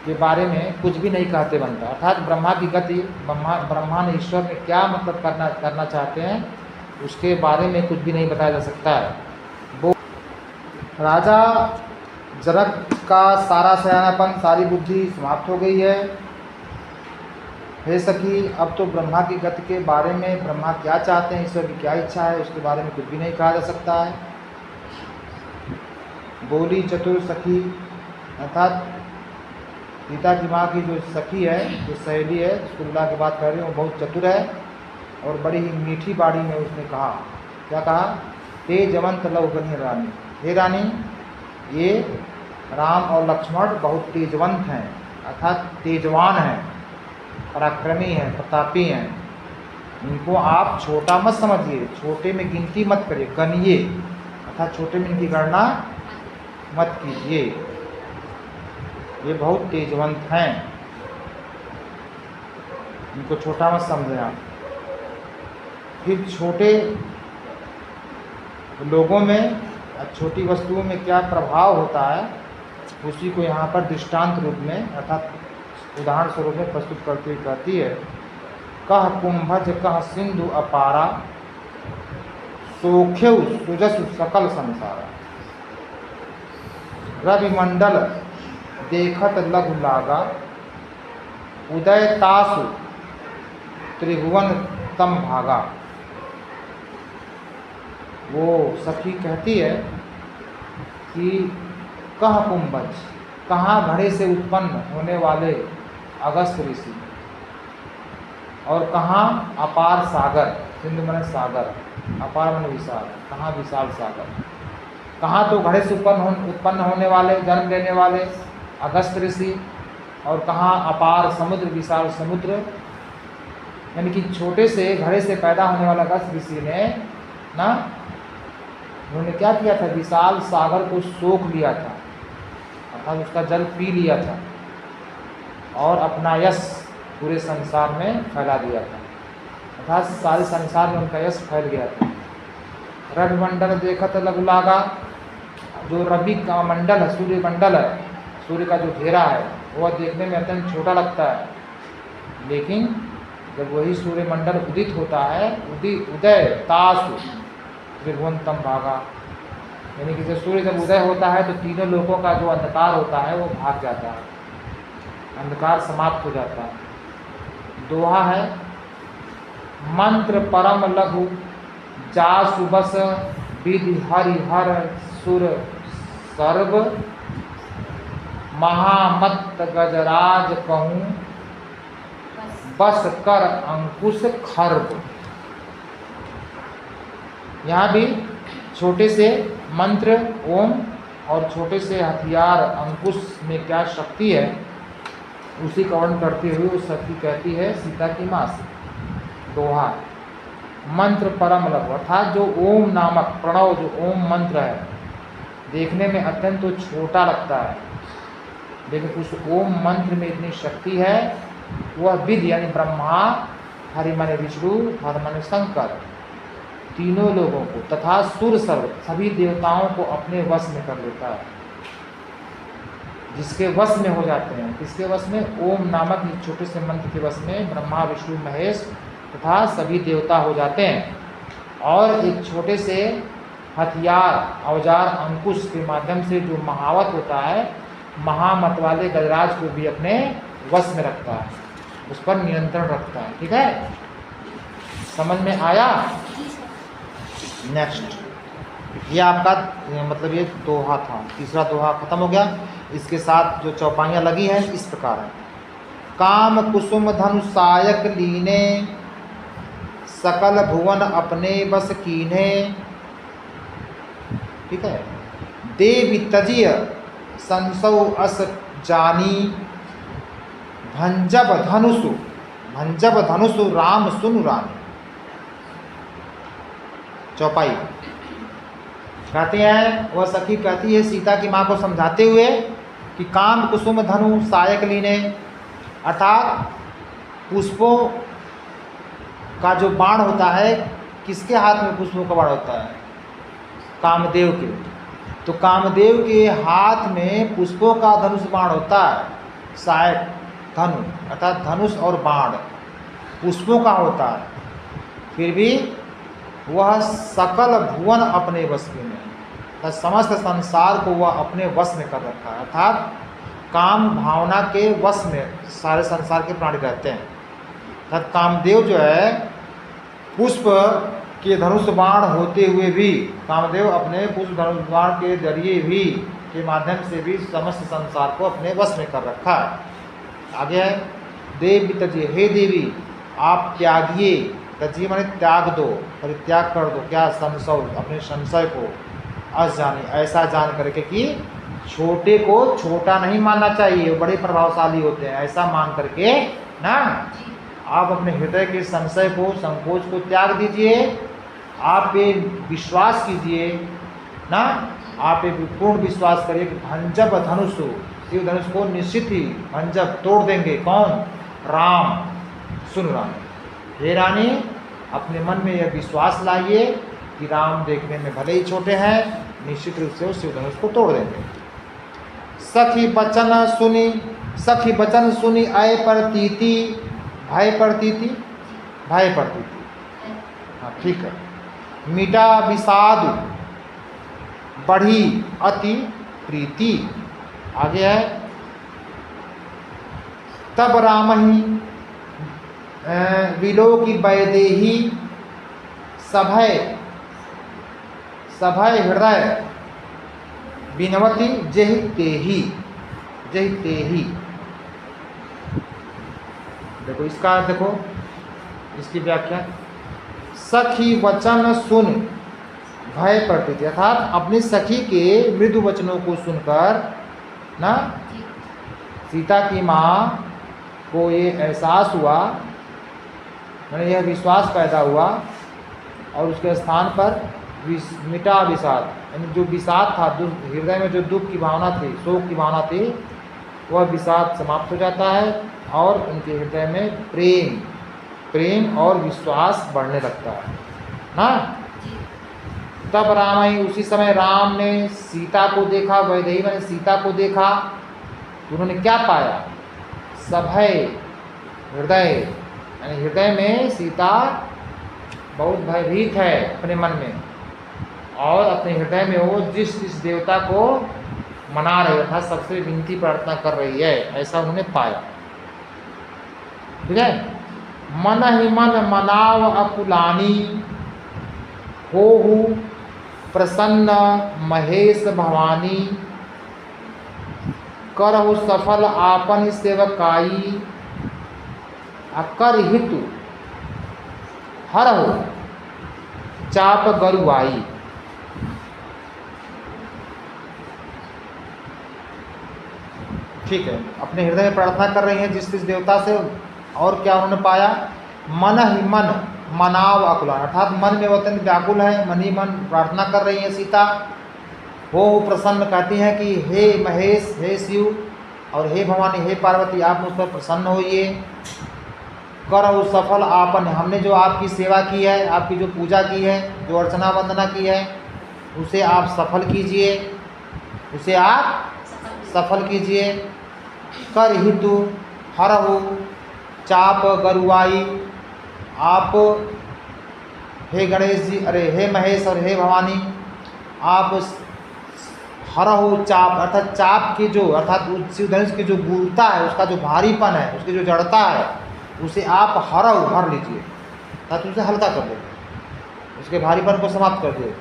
A: के बारे में कुछ भी नहीं कहते बनता। अर्थात ब्रह्मा की गति, ब्रह्मा ने ईश्वर में क्या मतलब करना चाहते हैं, उसके बारे में कुछ भी नहीं बताया जा सकता है। वो राजा जनक का सारा सयानापन, सारी बुद्धि समाप्त हो गई है। हे सखी, अब तो ब्रह्मा की गति के बारे में, ब्रह्मा क्या चाहते हैं, ईश्वर की क्या इच्छा है, उसके बारे में कुछ भी नहीं कहा जा सकता है। बोली चतुर सखी, अर्थात सीता की माँ की जो सखी है, जो सहेली है, जिसको बुला के बात कर रही है, वो बहुत चतुर है और बड़ी ही मीठी बाड़ी में उसने कहा, क्या कहा, तेजवंत लव गणिय रानी, हे रानी, ये राम और लक्ष्मण बहुत तेजवंत हैं, अर्थात तेजवान हैं, पराक्रमी हैं, प्रतापी हैं, इनको आप छोटा मत समझिए, छोटे में गिनती मत करिए, गणिए अर्थात छोटे में इनकी गणना मत कीजिए, ये बहुत तेजवंत हैं, इनको छोटा मत समझें आप। फिर छोटे लोगों में, छोटी वस्तुओं में क्या प्रभाव होता है, उसी को यहाँ पर दृष्टांत रूप में अर्थात उदाहरण स्वरूप में प्रस्तुत करती हुई कहती है। कह कुंभज कह सिंधु अपारा, सोख्यु सुजसु सकल संसारा। रवि मंडल देखत लघु लागा, उदय तासु त्रिभुवन तम भागा। वो सखी कहती है कि कह कुंभज, कहाँ घड़े से उत्पन्न होने वाले अगस्त ऋषि, और कहाँ अपार सागर, सिंधु माने सागर, अपार माने विशाल, कहाँ विशाल सागर, कहाँ तो घड़े से उत्पन्न होने वाले, जन्म लेने वाले अगस्त ऋषि, और कहाँ अपार समुद्र, विशाल समुद्र। यानी कि छोटे से घड़े से पैदा होने वाला अगस्त ऋषि ने ना, उन्होंने क्या किया था, विशाल सागर को सोख लिया था, अर्थात उसका जल पी लिया था और अपना यश पूरे संसार में फैला दिया था, अर्थात सारे संसार में उनका यश फैल गया था। रवि मंडल देखत लघु लागा, जो रवि का मंडल है, सूर्य मंडल है, सूर्य का जो घेरा है, वह देखने में अत्यंत छोटा लगता है, लेकिन जब वही सूर्यमंडल उदित होता है, उदय तासु त्रिभुवनतम भागा, यानी कि जब सूर्य जब उदय होता है तो तीनों लोगों का जो अंधकार होता है वो भाग जाता है, अंधकार समाप्त हो जाता है। दोहा है, मंत्र परम लघु जासु बस विधि हरिहर सुर सर्व महामत्त गजराज कहूँ बस कर अंकुश खर्ब। यहाँ भी छोटे से मंत्र ओम और छोटे से हथियार अंकुश में क्या शक्ति है उसी का वर्णन करते हुए उस शक्ति कहती है सीता की माँ से। दोहा, मंत्र परम लघु, अर्थात जो ओम नामक प्रणव जो ओम मंत्र है देखने में अत्यंत तो छोटा लगता है, लेकिन उस ओम मंत्र में इतनी शक्ति है, वह विधि यानी ब्रह्मा, हरि माने विष्णु, हर माने शंकर, तीनों लोगों को तथा सुर सर्व सभी देवताओं को अपने वश में कर लेता है। जिसके वश में हो जाते हैं, किसके वश में? ओम नामक इस छोटे से मंत्र के वश में ब्रह्मा विष्णु महेश तथा सभी देवता हो जाते हैं। और एक छोटे से हथियार औजार अंकुश के माध्यम से जो महावत होता है, महामत वाले गजराज को भी अपने वश में रखता है, उस पर नियंत्रण रखता है। ठीक है, समझ में आया? नेक्स्ट, ये आपका मतलब ये दोहा था, तीसरा दोहा खत्म हो गया। इसके साथ जो चौपाइयाँ लगी हैं इस प्रकार है, काम कुसुम धनु सायक लीने सकल भुवन अपने बस कीन्हे। ठीक है, देवी तजिय संसौ अस जानी भंजब धनुषु राम सुनु रानी। चौपाई कहते हैं, वह सखी कहती है सीता की माँ को समझाते हुए कि काम कुसुम धनु सायक लीने, अर्थात पुष्पों का जो बाण होता है, किसके हाथ में पुष्पों का बाण होता है? कामदेव के। तो कामदेव के हाथ में पुष्पों का धनुष बाण होता है, सायक धनु अर्थात धनुष और बाण पुष्पों का होता है, फिर भी वह सकल भुवन अपने वश में है, समस्त संसार को वह अपने वश में कर रखा है, अर्थात काम भावना के वश में सारे संसार के प्राणी रहते हैं। अर्थात कामदेव जो है पुष्प के धनुष बाण होते हुए भी, कामदेव अपने पुष्प धनुष बाण के जरिए भी के माध्यम से भी समस्त संसार को अपने वश में कर रखा है। आगे है, देवी तजिए, हे देवी आप त्यागिए, तजिए माने त्याग दो, परित्याग कर दो, क्या? संशय, अपने संशय को, अस जाने ऐसा जान करके कि छोटे को छोटा नहीं मानना चाहिए, वो बड़े प्रभावशाली होते हैं, ऐसा मान करके ना आप अपने हृदय के संशय को, संकोच को त्याग दीजिए, आप पे विश्वास कीजिए ना, आप पे पूर्ण विश्वास करिए कि भंजब धनुष, शिव धनुष को निश्चित ही भंजब तोड़ देंगे। कौन? राम सुन रानी। हे रानी, अपने मन में यह विश्वास लाइए कि राम देखने में भले ही छोटे हैं, निश्चित रूप से वो शिव धनुष को तोड़ देंगे। सखी बचन सुनी आय प्रतीति, भय प्रतीति, भय प्रतीति, हाँ ठीक है। मिटा विषाद बढ़ी अति प्रीति। आगे है, तब राम ही विलोकी वैदेही सभय हृदय बिनवती जहि तेहि। देखो इसका, देखो इसकी व्याख्या, सखी वचन सुन भय प्रतीति, अर्थात अपनी सखी के मृदु वचनों को सुनकर ना सीता की माँ को ये एहसास हुआ, मैंने यह विश्वास पैदा हुआ, और उसके स्थान पर मिटा विषाद, यानी जो विषाद था, हृदय में जो दुख की भावना थी, शोक की भावना थी, वह विषाद समाप्त हो जाता है और उनके हृदय में प्रेम और विश्वास बढ़ने लगता है ना। तब राम ही, उसी समय राम ने सीता को देखा, वैदेही मैंने सीता को देखा, तो उन्होंने क्या पाया? सभय हृदय यानी हृदय में सीता बहुत भयभीत है अपने मन में, और अपने हृदय में वो जिस देवता को मना रही है, सबसे विनती प्रार्थना कर रही है, ऐसा उन्होंने पाया। ठीक है। मन ही मन मनाव अकुलानी, होहु प्रसन्न महेश भवानी, करहु सफल आपन सेवकाई, अकर हितु हरहु चाप गरुआई। ठीक है, अपने हृदय में प्रार्थना कर रही हैं जिस देवता से, और क्या उन्होंने पाया? मन ही मन मनाव अकुलान, अर्थात मन में वतन व्याकुल है, मन ही मन प्रार्थना कर रही है सीता। हो प्रसन्न, कहती हैं कि हे महेश, हे शिव, और हे भवानी, हे पार्वती, आप मुझ पर प्रसन्न होइए। करहु सफल आपन, हमने जो आपकी सेवा की है, आपकी जो पूजा की है, जो अर्चना वंदना की है, उसे आप सफल कीजिए, उसे आप सफल कीजिए। कर हितु हरहु चाप गरुआई, आप हे गणेश जी, अरे हे महेश और हे भवानी, आप हरहु चाप, अर्थात चाप की जो, अर्थात शिव धनुष की जो गुरुता है, उसका जो भारीपन है, उसकी जो जड़ता है, उसे आप हरहु भर लीजिए, ताकि उसे हल्का कर दे, उसके भारीपन को समाप्त कर दे।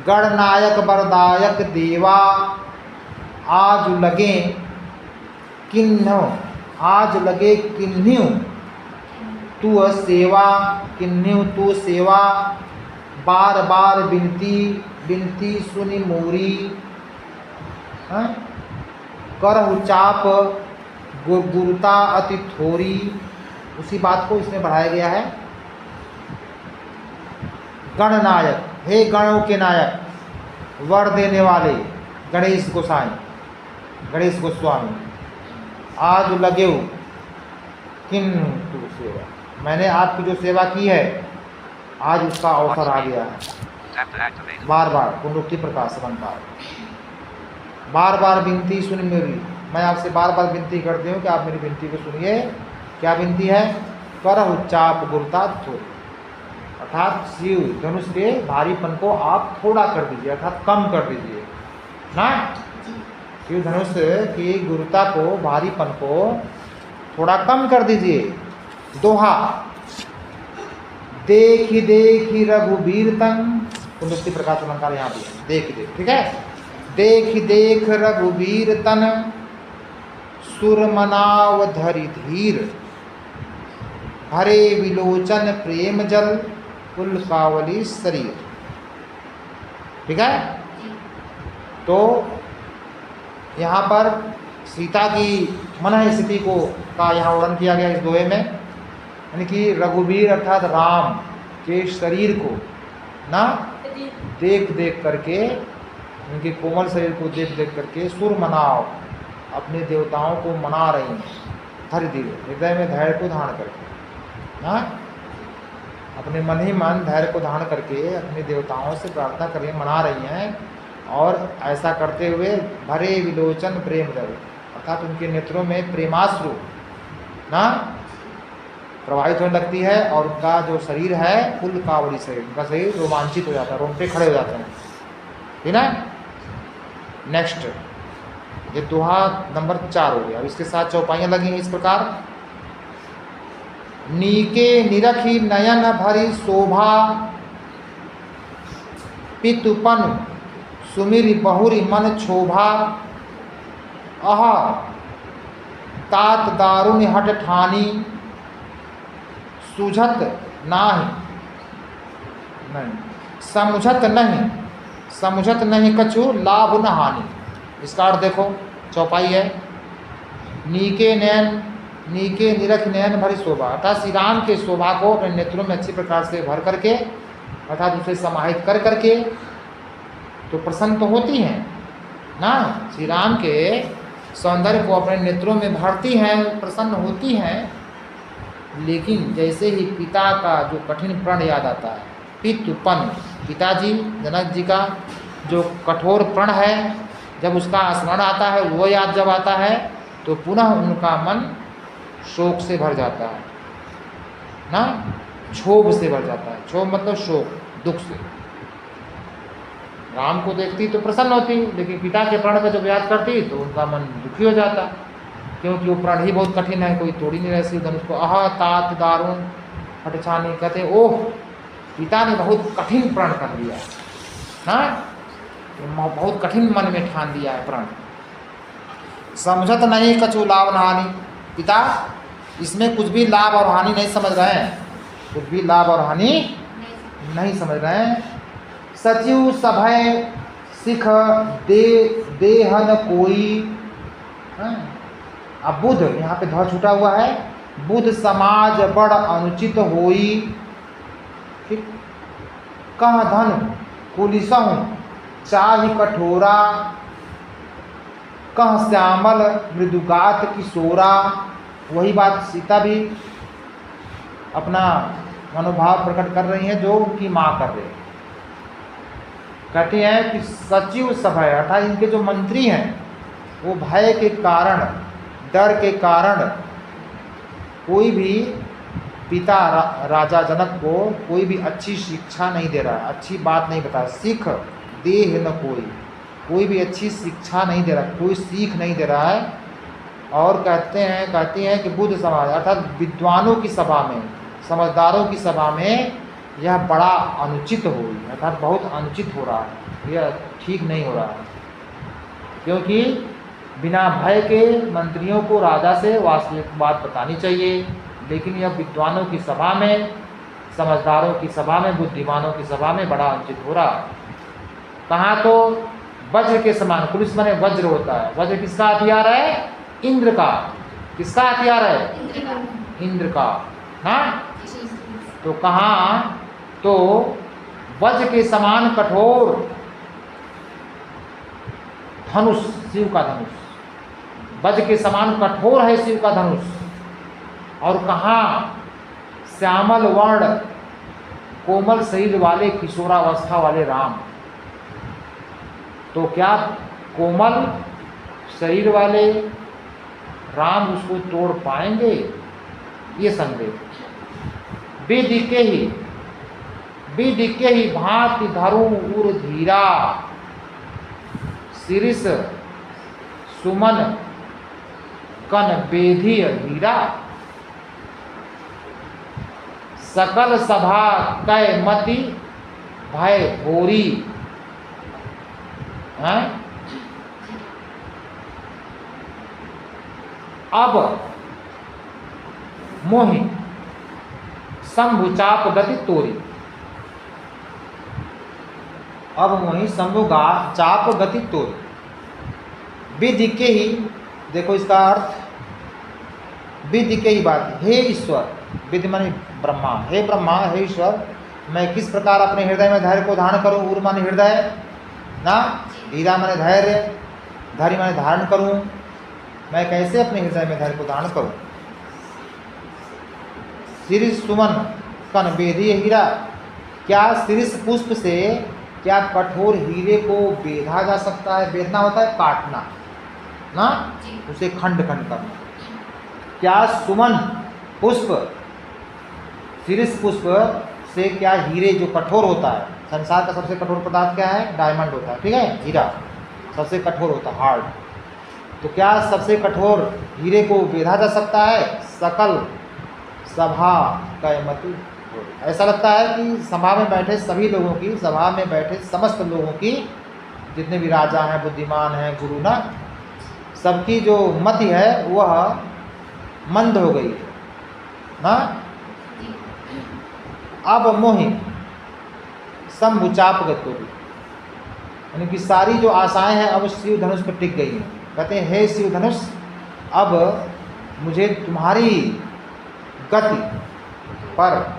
A: गणनायक वरदायक देवा, आज लगे किन्नो, आज लगे किन्न्यू तू सेवा, किन्न्यू तू सेवा, बार बार बिनती बिनती सुनी मोरी, करहु चाप गुरुता अति थोरी। उसी बात को इसमें बढ़ाया गया है। गणनायक, हे गणों के नायक, वर देने वाले गणेश गोसाई, गणेश गोस्वामी, आज लगे हो किन तू सेवा, मैंने आपकी जो सेवा की है, आज उसका अवसर आ गया है। बार बार पुनरुक्ति प्रकाश अलंकार, बार बार विनती सुन मेरी, मैं आपसे बार बार विनती करती हूँ कि आप मेरी विनती को सुनिए। क्या विनती है? करहु चाप गुरुता थोड़ी, अर्थात शिव धनुष के भारीपन को आप थोड़ा कर दीजिए, अर्थात कम कर दीजिए ना। शिव धनुष की गुरुता को, भारीपन को थोड़ा कम कर दीजिए। दोहा, देखी देखी रघुबीर तन, पुनरुक्ति प्रकाश अलंकार यहाँ भी है, देख देख, ठीक है। देख देख रघुबीर तन, सुर मनाव धरि धीर, हरे विलोचन प्रेम जल, कुल कावली शरीर। ठीक है। तो यहाँ पर सीता की मन स्थिति को का यहाँ वर्णन किया गया इस दोहे में, यानी कि रघुवीर अर्थात राम के शरीर को ना देख देख करके, उनके कोमल शरीर को देख देख करके सुर मनाव, अपने देवताओं को मना रही हैं धैर्य धीरे, हृदय में धैर्य को धारण करके ना, अपने मन ही मन धैर्य को धारण करके अपने देवताओं से प्रार्थना कर रही, मना रही हैं। और ऐसा करते हुए भरे विलोचन प्रेम जल, अर्थात उनके नेत्रों में प्रेमाश्रु ना प्रवाहित होने लगती है, और उनका जो शरीर है फुल कावड़ी शरीर, उनका शरीर रोमांचित हो जाता है, रोंगटे खड़े हो जाते हैं। ठीक है। नेक्स्ट, ये दोहा नंबर 4 हो गया। अब इसके साथ चौपाइयाँ लगी हैं इस प्रकार। नीके निरखी नयन भरी शोभा, पितुपन सुमिरि बहुरी मन क्षोभा, अह तात दारुण हट ठानी, सूझत नाही नहीं समुझत नहीं, समुझत नहीं कछु लाभ न हानि। इसका अर्थ देखो, चौपाई है, नीके नयन, नीके निरख नयन भरी शोभा, अर्थात श्री राम के शोभा को अपने नेत्रों में अच्छी प्रकार से भर करके, अर्थात उसे समाहित कर करके तो प्रसन्न तो होती हैं ना, श्री राम के सौंदर्य को अपने नेत्रों में भरती हैं, प्रसन्न होती हैं। लेकिन जैसे ही पिता का जो कठिन प्रण याद आता है, पितुपन, पिताजी जनक जी का जो कठोर प्रण है, जब उसका स्मरण आता है, वो याद जब आता है, तो पुनः उनका मन शोक से भर जाता है। ना, क्षोभ से भर जाता है। क्षोभ मतलब शोक, दुख से। राम को देखती तो प्रसन्न होती, लेकिन पिता के प्रण का जब याद करती तो उनका मन दुखी हो जाता, क्योंकि वो प्रण ही बहुत कठिन है, कोई तोड़ ही नहीं रहा शिव धनुष को। आह तात दारुण हटछानी, कहते ओह पिता ने बहुत कठिन प्रण कर लिया ना, बहुत कठिन मन में ठान लिया है प्रण। समझत नहीं कछु लाभ हानि, पिता इसमें कुछ भी लाभ और हानि नहीं समझ रहे हैं, कुछ भी लाभ और हानि नहीं समझ रहे हैं। सचिव सभय सिख देहन कोई, अब बुध यहाँ पे ध छूटा हुआ है, बुध समाज बड़ अनुचित होई, ठीक, कह धन कुलिसहु चाहि कठोरा, कह श्यामल मृदुगात किशोरा। वही बात सीता भी अपना मनोभाव प्रकट कर रही हैं जो उनकी माँ कर रही है। कहती हैं कि सचिव सभय अर्थात इनके जो मंत्री हैं वो भय के कारण, डर के कारण कोई भी पिता राजा जनक को कोई भी अच्छी शिक्षा नहीं दे रहा है, अच्छी बात नहीं बता, सीख देह न कोई भी अच्छी शिक्षा नहीं दे रहा, कोई सीख नहीं दे रहा है। और कहती हैं कि बुद्ध समाज अर्थात विद्वानों की सभा में, समझदारों की सभा में यह बड़ा अनुचित हो, अर्थात बहुत अनुचित हो रहा है, यह ठीक नहीं हो रहा है, क्योंकि बिना भय के मंत्रियों को राजा से वास्तविक बात बतानी चाहिए, लेकिन यह विद्वानों की सभा में, समझदारों की सभा में, बुद्धिमानों की सभा में बड़ा अनुचित हो रहा है। कहाँ तो वज्र के समान, पुलिस माने वज्र होता है, वज्र किसका हथियार है? इंद्र का। किसका हथियार है? इंद्र का। हाँ, तो कहाँ तो वज्र के समान कठोर धनुष, शिव का धनुष, वज्र के समान कठोर है शिव का धनुष। और कहाँ श्यामल वर्ण कोमल शरीर वाले किशोरावस्था वाले राम। तो क्या कोमल शरीर वाले राम उसको तोड़ पाएंगे? ये संदेह। विदिके ही भांति धरु उर धीरा, शिरीष सुमन कन बेधी हीरा, सकल सभा कै मति भय भोरी। अब मोहि शंभु चाप गति तोरी, अब मोहि शंभु चाप गति तोरी। विधि के ही, देखो इसका अर्थ, विधि के ही बात, हे ईश्वर, विधि माने ब्रह्मा, हे ब्रह्मा, हे ईश्वर, मैं किस प्रकार अपने हृदय में धैर्य को धारण करूं? उर माने हृदय ना, धीरा माने धैर्य, धैर्य माने धारण करूं, मैं कैसे अपने हृदय में धैर्य को धारण करूं? शिरीष सुमन कन बेधी हीरा, क्या शिरीष पुष्प से क्या कठोर हीरे को बेधा जा सकता है? बेधना होता है काटना ना, उसे खंड खंड करना। क्या सुमन पुष्प, शिरीष पुष्प से क्या हीरे जो कठोर होता है, संसार का सबसे कठोर पदार्थ क्या है? डायमंड होता है, ठीक है, हीरा सबसे कठोर होता है, हार्ड। तो क्या सबसे कठोर हीरे को बेधा जा सकता है? सकल सभा कैमति, ऐसा लगता है कि सभा में बैठे सभी लोगों की, सभा में बैठे समस्त लोगों की, जितने भी राजा हैं, बुद्धिमान हैं, गुरु ना, सबकी जो मति है वह मंद हो गई ना। अब मोहि शंभु चाप गति, यानी कि सारी जो आशाएं हैं अब शिव धनुष पर टिक गई हैं। कहते हैं हे शिव धनुष, अब मुझे तुम्हारी गति पर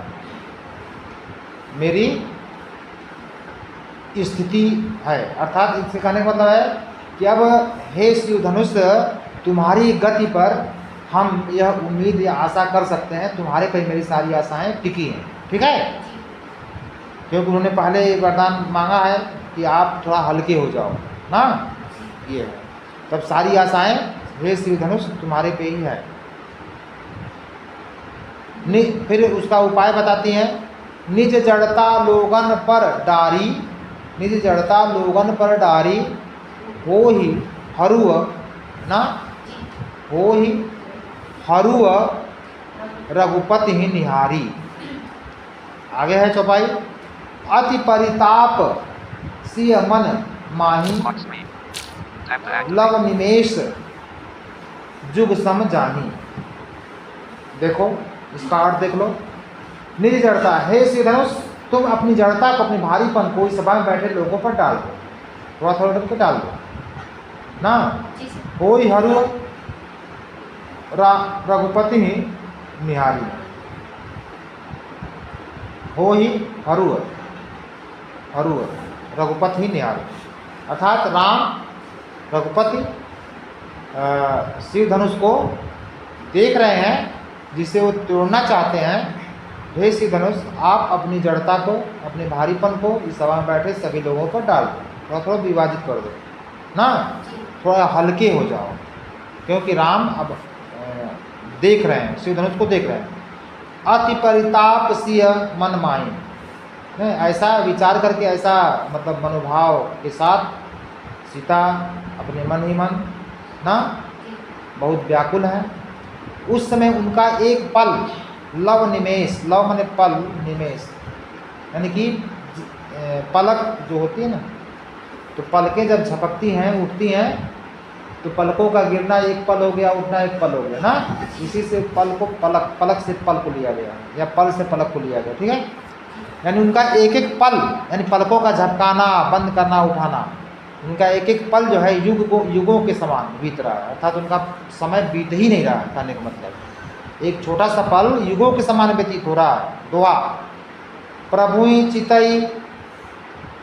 A: मेरी स्थिति है, अर्थात इससे कहने का मतलब है कि अब हे शिव धनुष, तुम्हारी गति पर हम यह उम्मीद या आशा कर सकते हैं, तुम्हारे पर मेरी सारी आशाएं टिकी हैं, ठीक है, क्योंकि उन्होंने पहले वरदान मांगा है कि आप थोड़ा हल्के हो जाओ ना, ये है, तब सारी आशाएं हे शिव धनुष तुम्हारे पे ही है। फिर उसका उपाय बताती हैं, निज जड़ता लोगन पर डारी, निज जड़ता लोगन पर डारी, हो ही हरुअ ना, हो ही हरुअ रघुपति ही निहारी। आगे है चौपाई, अति परिताप सिय मन माही, लव निमेष जुग सम जानी। देखो इसका अर्थ देख लो, निज जड़ता, हे श्री धनुष तुम अपनी जड़ता को, अपनी भारीपन को इस सभा में बैठे लोगों पर डाल दो, थोड़ा थोड़ा करके डाल दो ना। हो ही हरु रघुपति ही निहारी, हो ही हरु रघुपति ही निहारी, अर्थात राम रघुपति शिव धनुष को देख रहे हैं जिसे वो तोड़ना चाहते हैं। हे शिव धनुष आप अपनी जड़ता को, अपने भारीपन को इस सभा में बैठे सभी लोगों पर डाल दो, थोड़ा थोड़ा विभाजित कर दो ना, थोड़ा हल्के हो जाओ, क्योंकि राम अब देख रहे हैं, शिव धनुष को देख रहे हैं। अति परिताप सिय मन माही, ऐसा विचार करके, ऐसा मतलब मनोभाव के साथ सीता अपने मन ही मन ना बहुत व्याकुल है। उस समय उनका एक पल, लव निमेष, लव माने पल, निमेष यानी कि पलक जो होती है ना, तो पलकें जब झपकती हैं, उठती हैं, तो पलकों का गिरना एक पल हो गया, उठना एक पल हो गया ना, इसी से पल को पलक, पलक से पल को लिया गया, या पल से पलक को लिया गया, ठीक है। यानी उनका एक एक पल, यानी पलकों का झपकाना, बंद करना, उठाना, उनका एक एक पल जो है युगों के समान बीत रहा है, अर्थात उनका समय बीत ही नहीं रहा है, कहने का मतलब एक छोटा सा पल युगों के समान व्यतीत हो रहा है। दोहा, प्रभुई चितई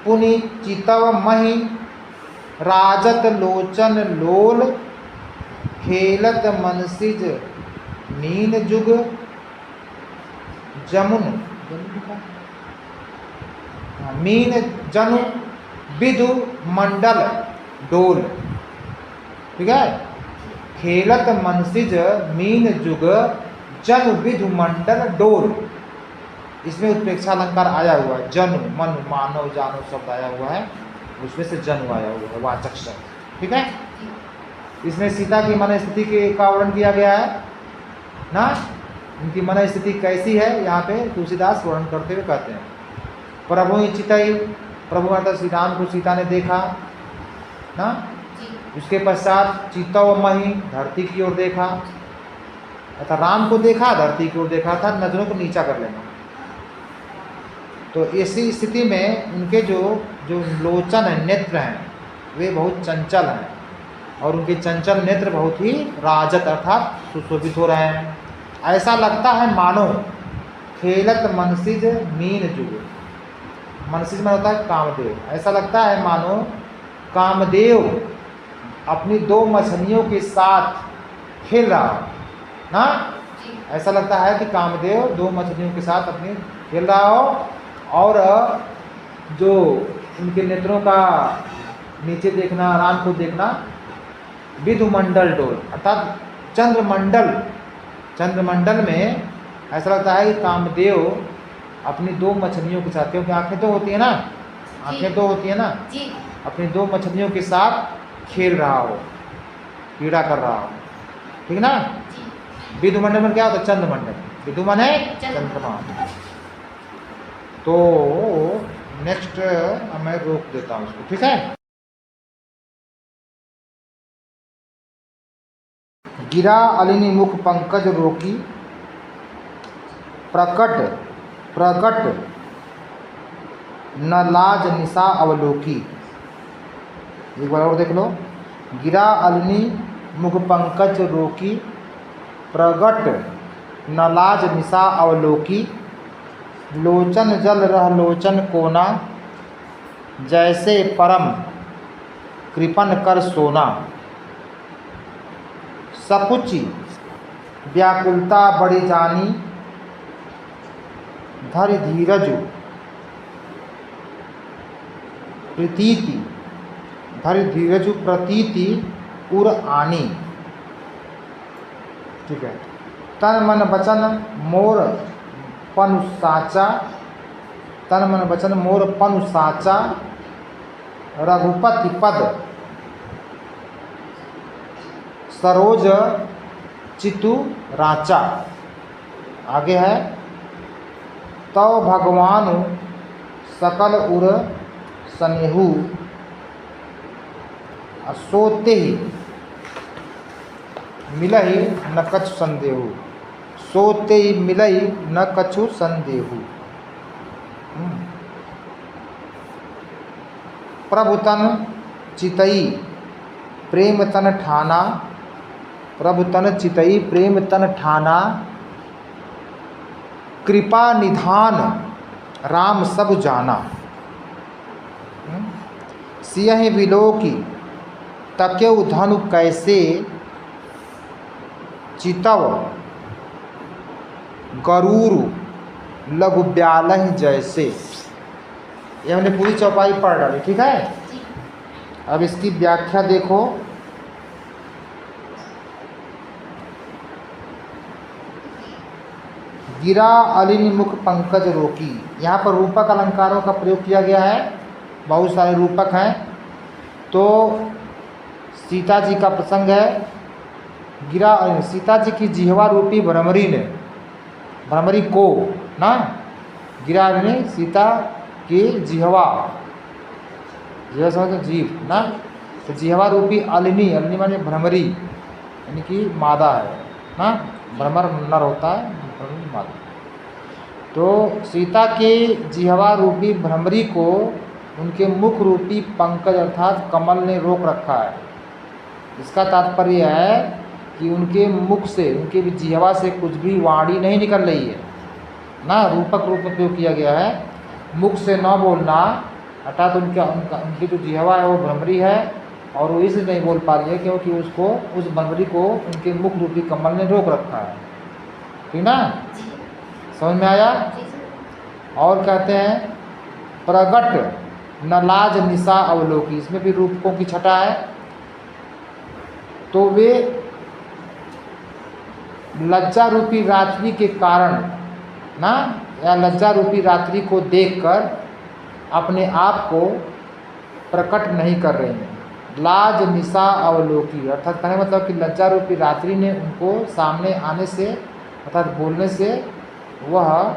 A: पुनि चितव मही, राजत लोचन लोल, खेलत मनसिज मीन जुग, जमुन मीन जनु विधु मंडल डोल, ठीक है। खेलत मनसिज मीन जुग, जनु विधु मंडल डोल, इसमें उत्प्रेक्षा अलंकार आया हुआ है, जनु मन मानव जानो शब्द आया हुआ है, उसमें से जनु आया हुआ है, वाचक शब्द, ठीक है। इसमें सीता की मन स्थिति का वर्णन किया गया है ना, उनकी मन स्थिति कैसी है यहाँ पे तुलसीदास वर्णन करते हुए कहते हैं, प्रभु चितई, प्रभु अर्थात श्री राम को सीता ने देखा ना, उसके पश्चात चितव मही, धरती की ओर देखा, अर्थात राम को देखा, धरती की ओर देखा था, नजरों को नीचा कर लेना। तो ऐसी स्थिति में उनके जो लोचन है, नेत्र हैं, वे बहुत चंचल हैं, और उनके चंचल नेत्र बहुत ही राजत अर्थात सुशोभित हो रहे हैं। ऐसा लगता है मानो खेलत मनसिज मीन जुग, मनसिज में होता है कामदेव, ऐसा लगता है मानो कामदेव अपनी दो मछलियों के साथ खेल रहा हो ना, ऐसा लगता है कि कामदेव दो मछलियों के साथ अपनी खेल रहा हो, और जो उनके नेत्रों का नीचे देखना, राम को देखना, विधुमंडल डोल अर्थात चंद्रमंडल में ऐसा लगता है कि कामदेव अपनी दो मछलियों के साथ, क्योंकि आंखें तो होती है ना, आंखें तो होती है ना, अपनी दो मछलियों के साथ खेल रहा हो, क्रीड़ा कर रहा हो, ठीक ना। विधुमंडल में क्या होता है? चंद्रमंडल, विधु माने चंद्रमा। तो नेक्स्ट मैं रोक देता हूँ उसको, ठीक है। गिरा अलिनी मुख पंकज रोकी, प्रकट न लाज निशा अवलोकी। एक बार और देख लो, गिरा अलिनी मुख पंकज रोकी, प्रगट न लाज निशा अवलोकी, लोचन जल रह लोचन कोना, जैसे परम कृपन कर सोना, सकुचि व्याकुलता बड़ी जानी, धरि धीरजु प्रतीति, धरि धीरजु प्रतीति उर आनी, ठीक है। तन मन वचन मोर पनु साचा, तन मन वचन मोर पनु साचा, रघुपति पद सरोज चितु राचा। आगे है तव भगवान सकल उर सनेहु, सोते ही मिलहि न कछु संदेहु, सोते ही मिलहि न कछु संदेहु। प्रभु तन चितई प्रेम तन ठाना, प्रभु तन चितई प्रेम तन ठाना, कृपा निधान राम सब जाना। सियहि विलोकी तक्यउ धनु कैसे, चितव गरूरु लघु ब्यालहि जैसे। ये हमने पूरी चौपाई पढ़ डाली, ठीक है। अब इसकी व्याख्या देखो। गिरा अलिनि मुख पंकज रोकी, यहाँ पर रूपक अलंकारों का प्रयोग किया गया है, बहुत सारे रूपक हैं। तो सीता जी का प्रसंग है। गिरा सीता जी की जिह्वा रूपी भ्रमरी ने, भ्रमरी को ना, गिरा ने सीता की जिह्वा, जिह्वा समझते जीव ना, तो जिह्वा रूपी अलिनी, अलिनी माने भ्रमरी यानी कि मादा है ना, भ्रमर नर होता है, भ्रमरी मादा। तो सीता के जिह्वा रूपी भ्रमरी को उनके मुख रूपी पंकज अर्थात कमल ने रोक रखा है। इसका तात्पर्य है कि उनके मुख से, उनके जिह्वा से कुछ भी वाणी नहीं निकल रही है ना, रूपक रूप में प्रयोग किया गया है। मुख से न बोलना अर्थात उनकी जो जिह्वा है वो भ्रमरी है, और वो इसलिए नहीं बोल पा रही है क्योंकि उसको, उस भ्रमरी को उनके मुख रूपी कमल ने रोक रखा है, ठीक ना, समझ में आया। और कहते हैं प्रगट न लाज निशा अवलोकी, इसमें भी रूपकों की छटा है। तो वे लज्जा रूपी रात्रि के कारण ना, या लज्जा रूपी रात्रि को देखकर अपने आप को प्रकट नहीं कर रही हैं। लाज निशा अवलोकी अर्थात कहने मतलब कि लज्जा रूपी रात्रि ने उनको सामने आने से अर्थात बोलने से वह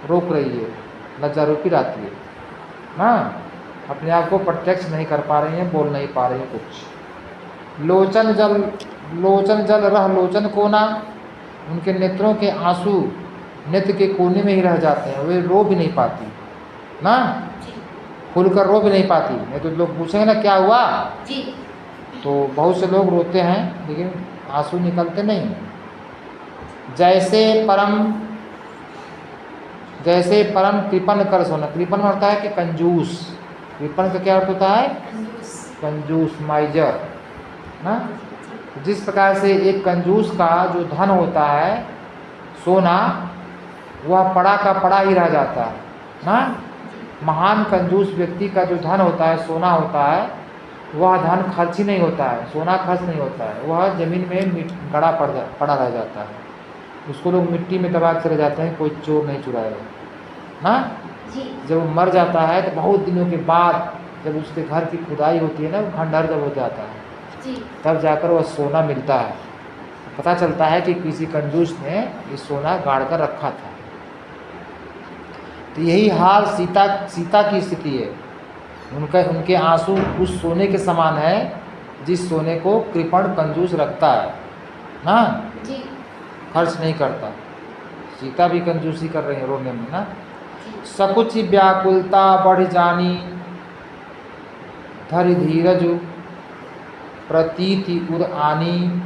A: रोक रही है। लज्जा रूपी रात्रि ना, अपने आप को प्रत्यक्ष नहीं कर पा रही हैं, बोल नहीं पा रही हैं कुछ। लोचन जल रह लोचन कोना, उनके नेत्रों के आंसू नेत्र के कोने में ही रह जाते हैं, वे रो भी नहीं पाती ना, खुलकर रो भी नहीं पाती। नहीं तो लोग पूछेंगे ना क्या हुआ जी, तो बहुत से लोग रोते हैं लेकिन आंसू निकलते नहीं। जैसे परम कृपन कर सोना, कृपन होता है कि कंजूस, कृपन का क्या अर्थ होता है, कंजूस, माइजर ना। जिस प्रकार से एक कंजूस का जो धन होता है सोना, वह पड़ा का पड़ा ही रह जाता है ना। महान कंजूस व्यक्ति का जो धन होता है, सोना होता है, वह धन खर्च ही नहीं होता है, सोना खर्च नहीं होता है, वह ज़मीन में गड़ा पड़ा रह जाता है। उसको लोग मिट्टी में दबा के चले जाते हैं, कोई चोर नहीं चुराएगा ना। जब वो मर जाता है तो बहुत दिनों के बाद जब उसके घर की खुदाई होती है ना, खंडहर जब हो जाता है तब जाकर वह सोना मिलता है। पता चलता है कि किसी कंजूस ने ये सोना गाड़ कर रखा था। तो यही हाल सीता की स्थिति है। उनके आंसू उस सोने के समान है जिस सोने को कृपण कंजूस रखता है ना, खर्च नहीं करता। सीता भी कंजूसी कर रही है रोने में ना। सकुच व्याकुलता बढ़ जानी, धरि धीरज प्रतीति उर आनी।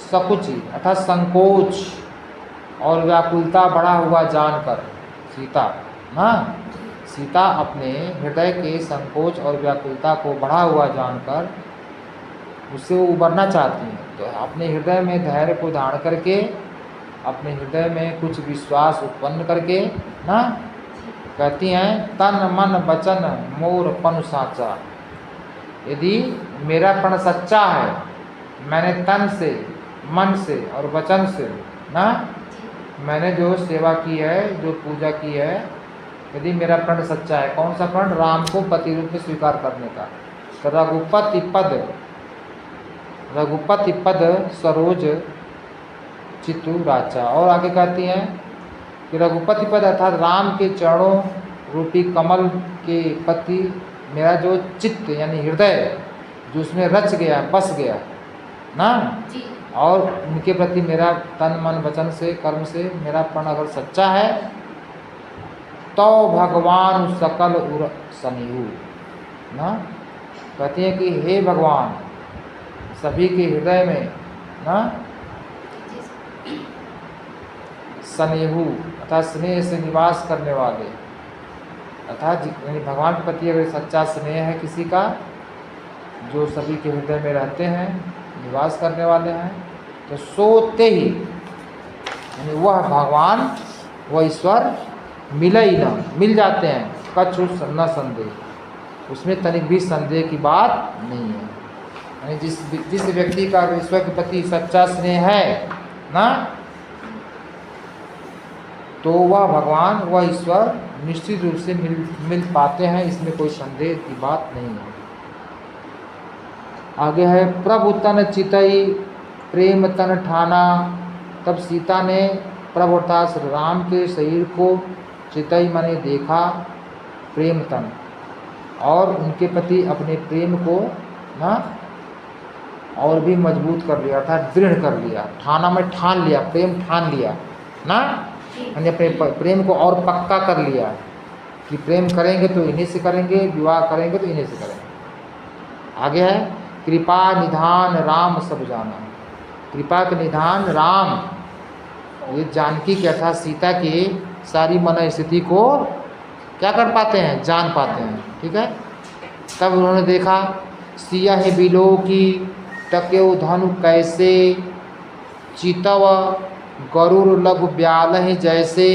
A: सकुच अर्थात संकोच और व्याकुलता बढ़ा हुआ जानकर सीता ना, सीता अपने हृदय के संकोच और व्याकुलता को बढ़ा हुआ जानकर उससे वो उबरना चाहती हैं। तो अपने हृदय में धैर्य को धारण करके, अपने हृदय में कुछ विश्वास उत्पन्न करके ना, कहती हैं तन मन वचन मोर पन साचा। यदि मेरा प्रण सच्चा है, मैंने तन से, मन से और वचन से ना, मैंने जो सेवा की है, जो पूजा की है, यदि मेरा प्रण सच्चा है, कौन सा प्रण? राम को पति रूप में स्वीकार करने का। तो रघुपति पद सरोज चित्तु राचा। और आगे कहती हैं कि रघुपति पद अर्थात राम के चरणों रूपी कमल के पति मेरा जो चित्त यानी हृदय जो उसमें रच गया, बस गया ना, और उनके प्रति मेरा तन मन वचन से कर्म से मेरा प्रण अगर सच्चा है तो भगवान सकल उर सनिहु ना, कहती है कि हे भगवान सभी के हृदय में ना सनेहु अर्थात स्नेह से निवास करने वाले, अर्थात यानी भगवान के प्रति अगर सच्चा स्नेह है किसी का, जो सभी के हृदय में रहते हैं, निवास करने वाले हैं, तो सोते ही यानी वह भगवान वह ईश्वर मिले ही ना, मिल जाते हैं, कछु न संदेह, उसमें तनिक भी संदेह की बात नहीं है। यानी जिस व्यक्ति का ईश्वर के प्रति सच्चा स्नेह है ना, तो वह भगवान वह ईश्वर निश्चित रूप से मिल पाते हैं, इसमें कोई संदेह की बात नहीं है। आगे है प्रभु तन चितई प्रेम तन ठाना। तब सीता ने प्रभु अर्थात राम के शरीर को चितई माने देखा, प्रेम तन, और उनके प्रति अपने प्रेम को ना और भी मजबूत कर लिया, अर्थात दृढ़ कर लिया, ठाना में ठान लिया, प्रेम ठान लिया ना, यानी अपने प्रेम को और पक्का कर लिया कि प्रेम करेंगे तो इन्हीं से करेंगे, विवाह करेंगे तो इन्हीं से करेंगे। आगे है कृपा निधान राम सब जाना। कृपा के निधान राम, ये जानकी के अर्थात सीता की सारी मन स्थिति को क्या कर पाते हैं? जान पाते हैं। ठीक है। तब उन्होंने देखा सियह बिलो की टक्यो धनु कैसे, चितव गरुड़ लघु ब्याल जैसे।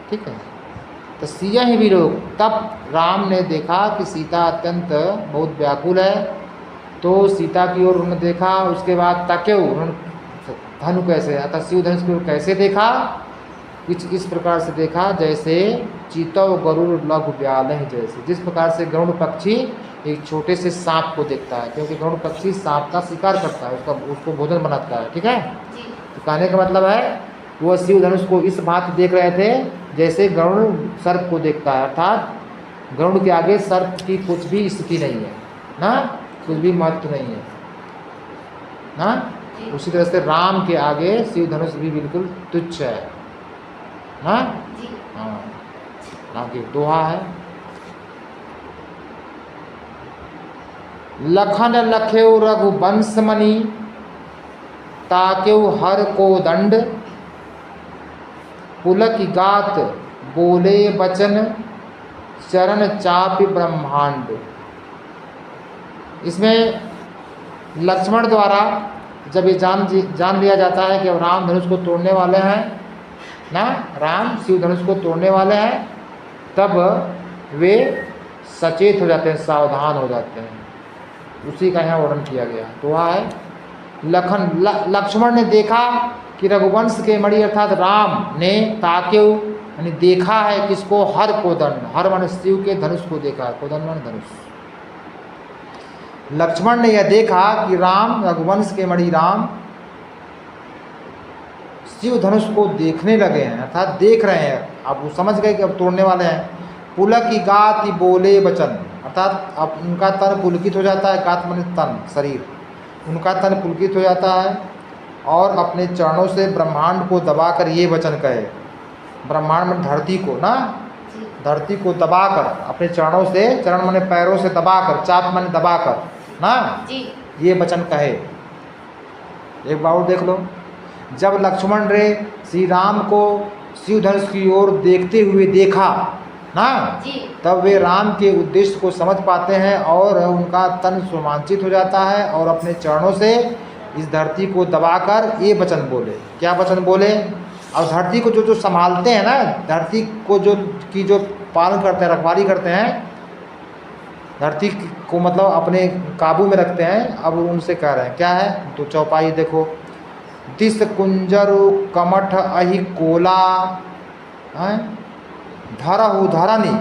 A: ठीक है। तो सियह बिलो, तब राम ने देखा कि सीता अत्यंत बहुत व्याकुल है, तो सीता की ओर उन्होंने देखा। उसके बाद तक्यो, उन्होंने धनु कैसे, अर्थात शिव धनुष की ओर कैसे देखा? कुछ इस प्रकार से देखा जैसे चितव गरुड़ लघु ब्याल जैसे, जिस प्रकार से गरुड़ पक्षी एक छोटे से सांप को देखता है, क्योंकि गरुड़ पक्षी सांप का शिकार करता है, उसको भोजन बनाता है। ठीक है। तो कहने का मतलब है वह शिव धनुष को इस भांति देख रहे थे जैसे गरुड़ सर्प को देखता है, अर्थात गरुड़ के आगे सर्प की कुछ भी स्थिति नहीं है ना, कुछ भी महत्व नहीं है ना। उसी तरह से राम के आगे शिव धनुष भी बिल्कुल तुच्छ है ना। हाँ, राम की दोहा है, लखन लखेउ रघुवंश मणि, ताकेउ हर को दंड, पुलक गात बोले बचन, चरण चापि ब्रह्मांड। इसमें लक्ष्मण द्वारा जब ये जान लिया जाता है कि अब राम धनुष को तोड़ने वाले हैं ना, राम शिव धनुष को तोड़ने वाले हैं, तब वे सचेत हो जाते हैं, सावधान हो जाते हैं। उसी का यहाँ वर्णन किया गया। तो वह है लक्ष्मण ने देखा कि रघुवंश के मणि अर्थात राम ने ताकेउ यानी देखा है किसको? हर कोदंड, हर मन शिव के धनुष को देखा है, कोदंड मन धनुष। लक्ष्मण ने यह देखा कि राम रघुवंश के मणि राम शिव धनुष को देखने लगे हैं, अर्थात देख रहे हैं। अब वो समझ गए कि अब तोड़ने वाले हैं। पुलक गाति बोले वचन, अर्थात अब उनका तन पुलकित हो जाता है, गात माने तन, शरीर, उनका तन पुलकित हो जाता है और अपने चरणों से ब्रह्मांड को दबाकर ये वचन कहे। ब्रह्मांड में धरती को ना, धरती को दबाकर अपने चरणों से, चरण माने पैरों से दबाकर, चाप माने दबाकर ना, ये वचन कहे। एक बार देख लो, जब लक्ष्मण ने श्री राम को शिव धनुष की ओर देखते हुए देखा ना, तब वे राम के उद्देश्य को समझ पाते हैं और उनका तन रोमांचित हो जाता है और अपने चरणों से इस धरती को दबाकर ये वचन बोले। क्या वचन बोले? और धरती को जो संभालते हैं ना, धरती को जो पालन करते हैं, रखवाली करते हैं, धरती को मतलब अपने काबू में रखते हैं। अब उनसे कह रहे हैं क्या है? तो चौपाई देखो, दिस कुंजरु कमठ अहि कोला, धरहु धरनी,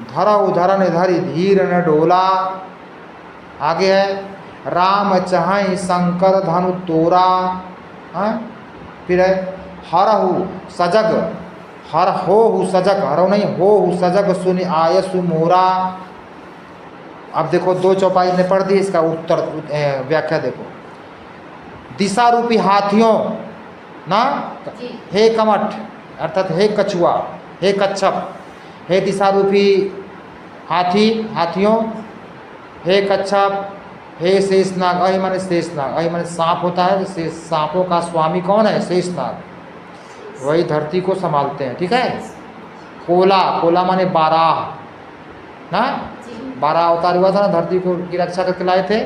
A: धरहु धरन धरि धीर न डोला। आगे है राम चहई शंकर धनु तोरा, फिर है हरहु सजग, हर हो सजग, हरो नहीं हो सजग सुनि आयसु मोरा। अब देखो दो चौपाई ने पढ़ दी, इसका उत्तर व्याख्या देखो। दिशा रूपी हाथियों ना, हे कमठ अर्थात हे कछुआ, हे कच्छप, हे दिशा रूपी हाथी हाथियों, हे कच्छप, हे शेषनाग। अहि माने शेषनाग, अहि माने सांप होता है, तो सांपों का स्वामी कौन है? शेषनाग, वही धरती को संभालते हैं। ठीक है। कोला, कोला माने बाराह ना, 12 अवतार हुआ था ना, धरती को की रक्षा करके लाए थे।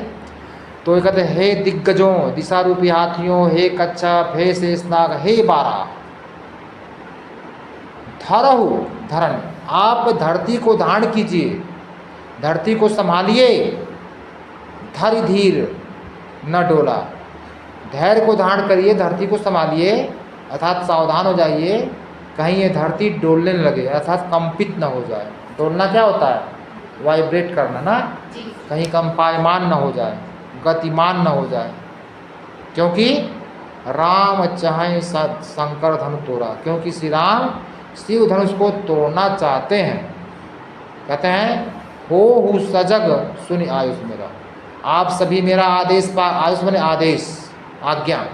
A: तो ये कहते हे दिग्गजों, दिशा रूपी हाथियों, हे कच्छप, हे शेषनाग, हे 12। धरहु धरण, आप धरती को धारण कीजिए, धरती को संभालिए। धरि धीर न डोला, धैर्य को धारण करिए, धरती को संभालिए, अर्थात सावधान हो जाइए, कहीं ये धरती डोलने न लगे, अर्थात कंपित न हो जाए। डोलना क्या होता है? वाइब्रेट करना ना, कहीं कंपायमान न हो जाए, गतिमान न हो जाए। क्योंकि राम चाहे शंकर धनु तोड़ा, क्योंकि श्री राम शिव धनुष को तोड़ना चाहते हैं। कहते हैं हो सजग सुनि आयुष मेरा, आप सभी मेरा आदेश पा, आयुष माने आदेश, आज्ञा,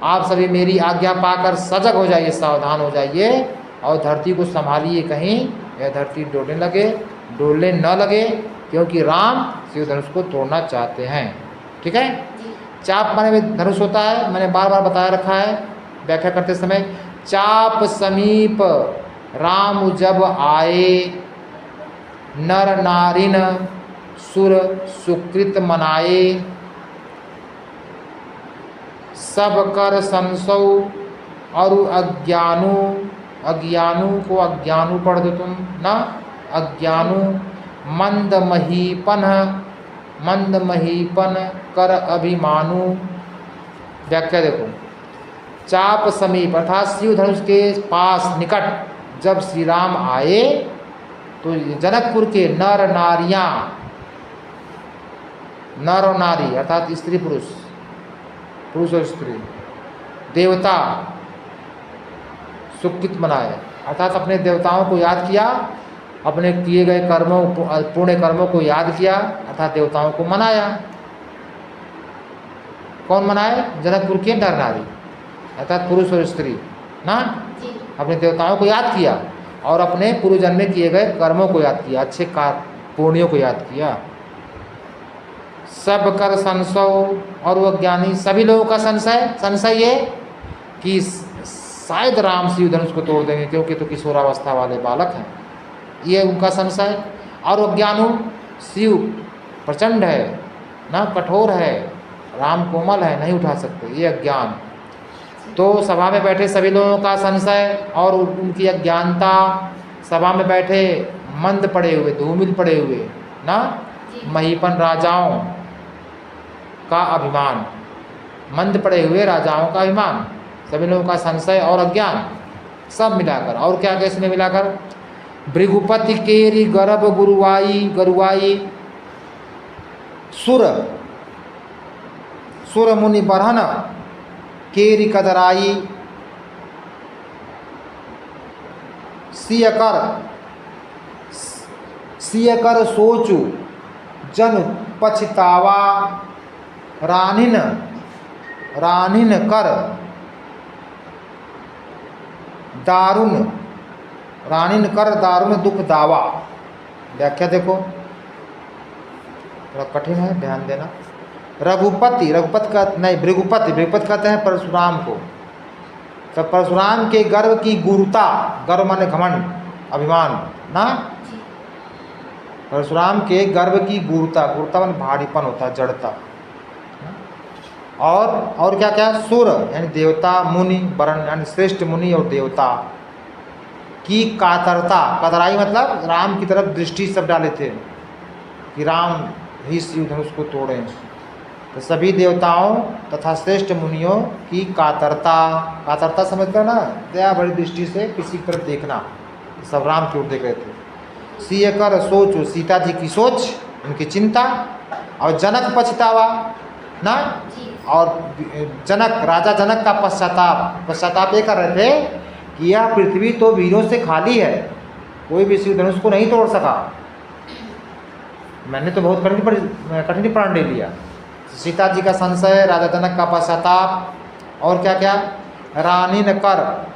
A: आप सभी मेरी आज्ञा पाकर सजग हो जाइए, सावधान हो जाइए और धरती को संभालिए, कहीं यह धरती डोलने लगे, डोलने न लगे, क्योंकि राम शिव धनुष को तोड़ना चाहते हैं। ठीक है। चाप माने में धनुष होता है, मैंने बार बार बताया रखा है व्याख्या करते समय। चाप समीप राम जब आए, नर नारिन सुर सुकृत मनाए, सब कर संसौ और अज्ञानु, अज्ञानु को अज्ञानु पढ़ दो तुम ना, अज्ञानु मंद महीपन, मंद महीपन कर अभिमानु। व्याख्या देखो। चाप समीप अर्थात शिव धनुष के पास निकट जब श्री राम आए, तो जनकपुर के नर नारियां, नर और नारी अर्थात स्त्री पुरुष, पुरुष और स्त्री, देवता सुकृत मनाए, अर्थात अपने देवताओं को याद किया, अपने किए गए कर्मों, पुण्य कर्मों को याद किया, अर्थात देवताओं को मनाया। कौन मनाए? जनकपुर के नर नारी अर्थात पुरुष और स्त्री ना, अपने देवताओं को याद किया और अपने पूर्व जन्म में किए गए कर्मों को याद किया, अच्छे पुण्यों को याद किया। सब कर संशय और वो ज्ञानी, सभी लोगों का संशय ये कि शायद राम शिव धनुष को तोड़ देंगे, क्योंकि तो किशोरावस्था वाले बालक हैं, ये उनका संशय। और वो ज्ञानु, शिव प्रचंड है ना, कठोर है, राम कोमल है, नहीं उठा सकते, ये अज्ञान। तो सभा में बैठे सभी लोगों का संशय और उनकी अज्ञानता, सभा में बैठे मंद पड़े हुए, धूमिल पड़े हुए ना, महीपन राजाओं का अभिमान, मंद पड़े हुए राजाओं का अभिमान, सभी लोगों का संशय और अज्ञान सब मिलाकर। और क्या क्या इसमें मिलाकर? भृगुपति केरी गर्भ गुरुवाई, गरुवाई सुर, सुर मुनि बरहन केरी कदराई, सियकर, सियकर सोचु जन पछतावा, रानिन, रानिन कर दारुण, रानिन कर दारुण दुख दावा। व्याख्या देखो, थोड़ा कठिन है, ध्यान देना। रघुपति, रघुपति का नहीं, भृगुपति, भृगुपति कहते हैं परशुराम को। तो परशुराम के गर्व की गुरुता, गर्व माने घमंड, अभिमान ना, परशुराम के गर्व की गुरुता, गुरुता माने भारीपन होता है, जड़ता। और क्या क्या? सुर यानी देवता, मुनि, वरण यानी श्रेष्ठ मुनि और देवता की कातरता, कतराई मतलब राम की तरफ दृष्टि सब डाले थे कि राम ही शिव धनुष को तोड़ें, तो सभी देवताओं तथा श्रेष्ठ मुनियों की कातरता समझते ना, दया भरी दृष्टि से किसी की तरफ देखना, सब राम की ओर देख रहे थे। सीय कर सोचो, सीता जी की सोच, उनकी चिंता, और जनक पछतावा ना, और जनक, राजा जनक का पश्चाताप ये कर रहे थे कि यह पृथ्वी तो वीरों से खाली है, कोई भी शिव धनुष को नहीं तोड़ सका, मैंने तो बहुत कठिन प्रण ले लिया। सीता जी का संशय, राजा जनक का पश्चाताप, और क्या क्या, रानी न कर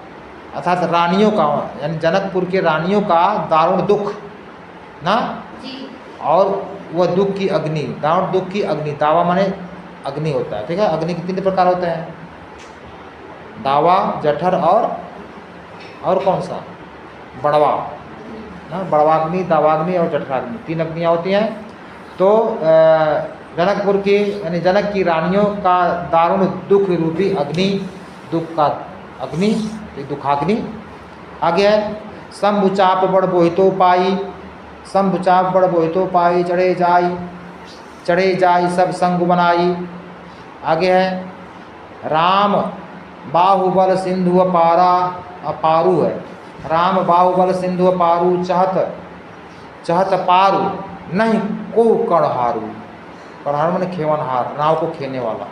A: अर्थात रानियों का, यानी जनकपुर के रानियों का दारुण दुख ना, और वह दुख की अग्नि, दारुण दुख की अग्नि, दावा माने अग्नि होता है, ठीक है। अग्नि के 3 प्रकार होते हैं, दावा, जठर और कौन सा, बड़वा ना, बड़वाग्नि, दावाग्नि और जठराग्नि, 3 अग्नियाँ होती हैं। तो जनकपुर की यानी जनक की रानियों का दारुण दुख रूपी अग्नि, दुख का अग्नि, दुखाग्नि। आगे है शंभुचाप बड़ बोहितो पाई, शंभुचाप बड़ बोहितो पाई, चढ़े जाई सब संग बनाई। आगे है राम बाहुबल सिंधु अपारू है, राम बाहुबल सिंधु अपारू, चहत पारू नहीं को कड़हारू, कड़हारू मैंने खेवनहार, नाव को खेने वाला,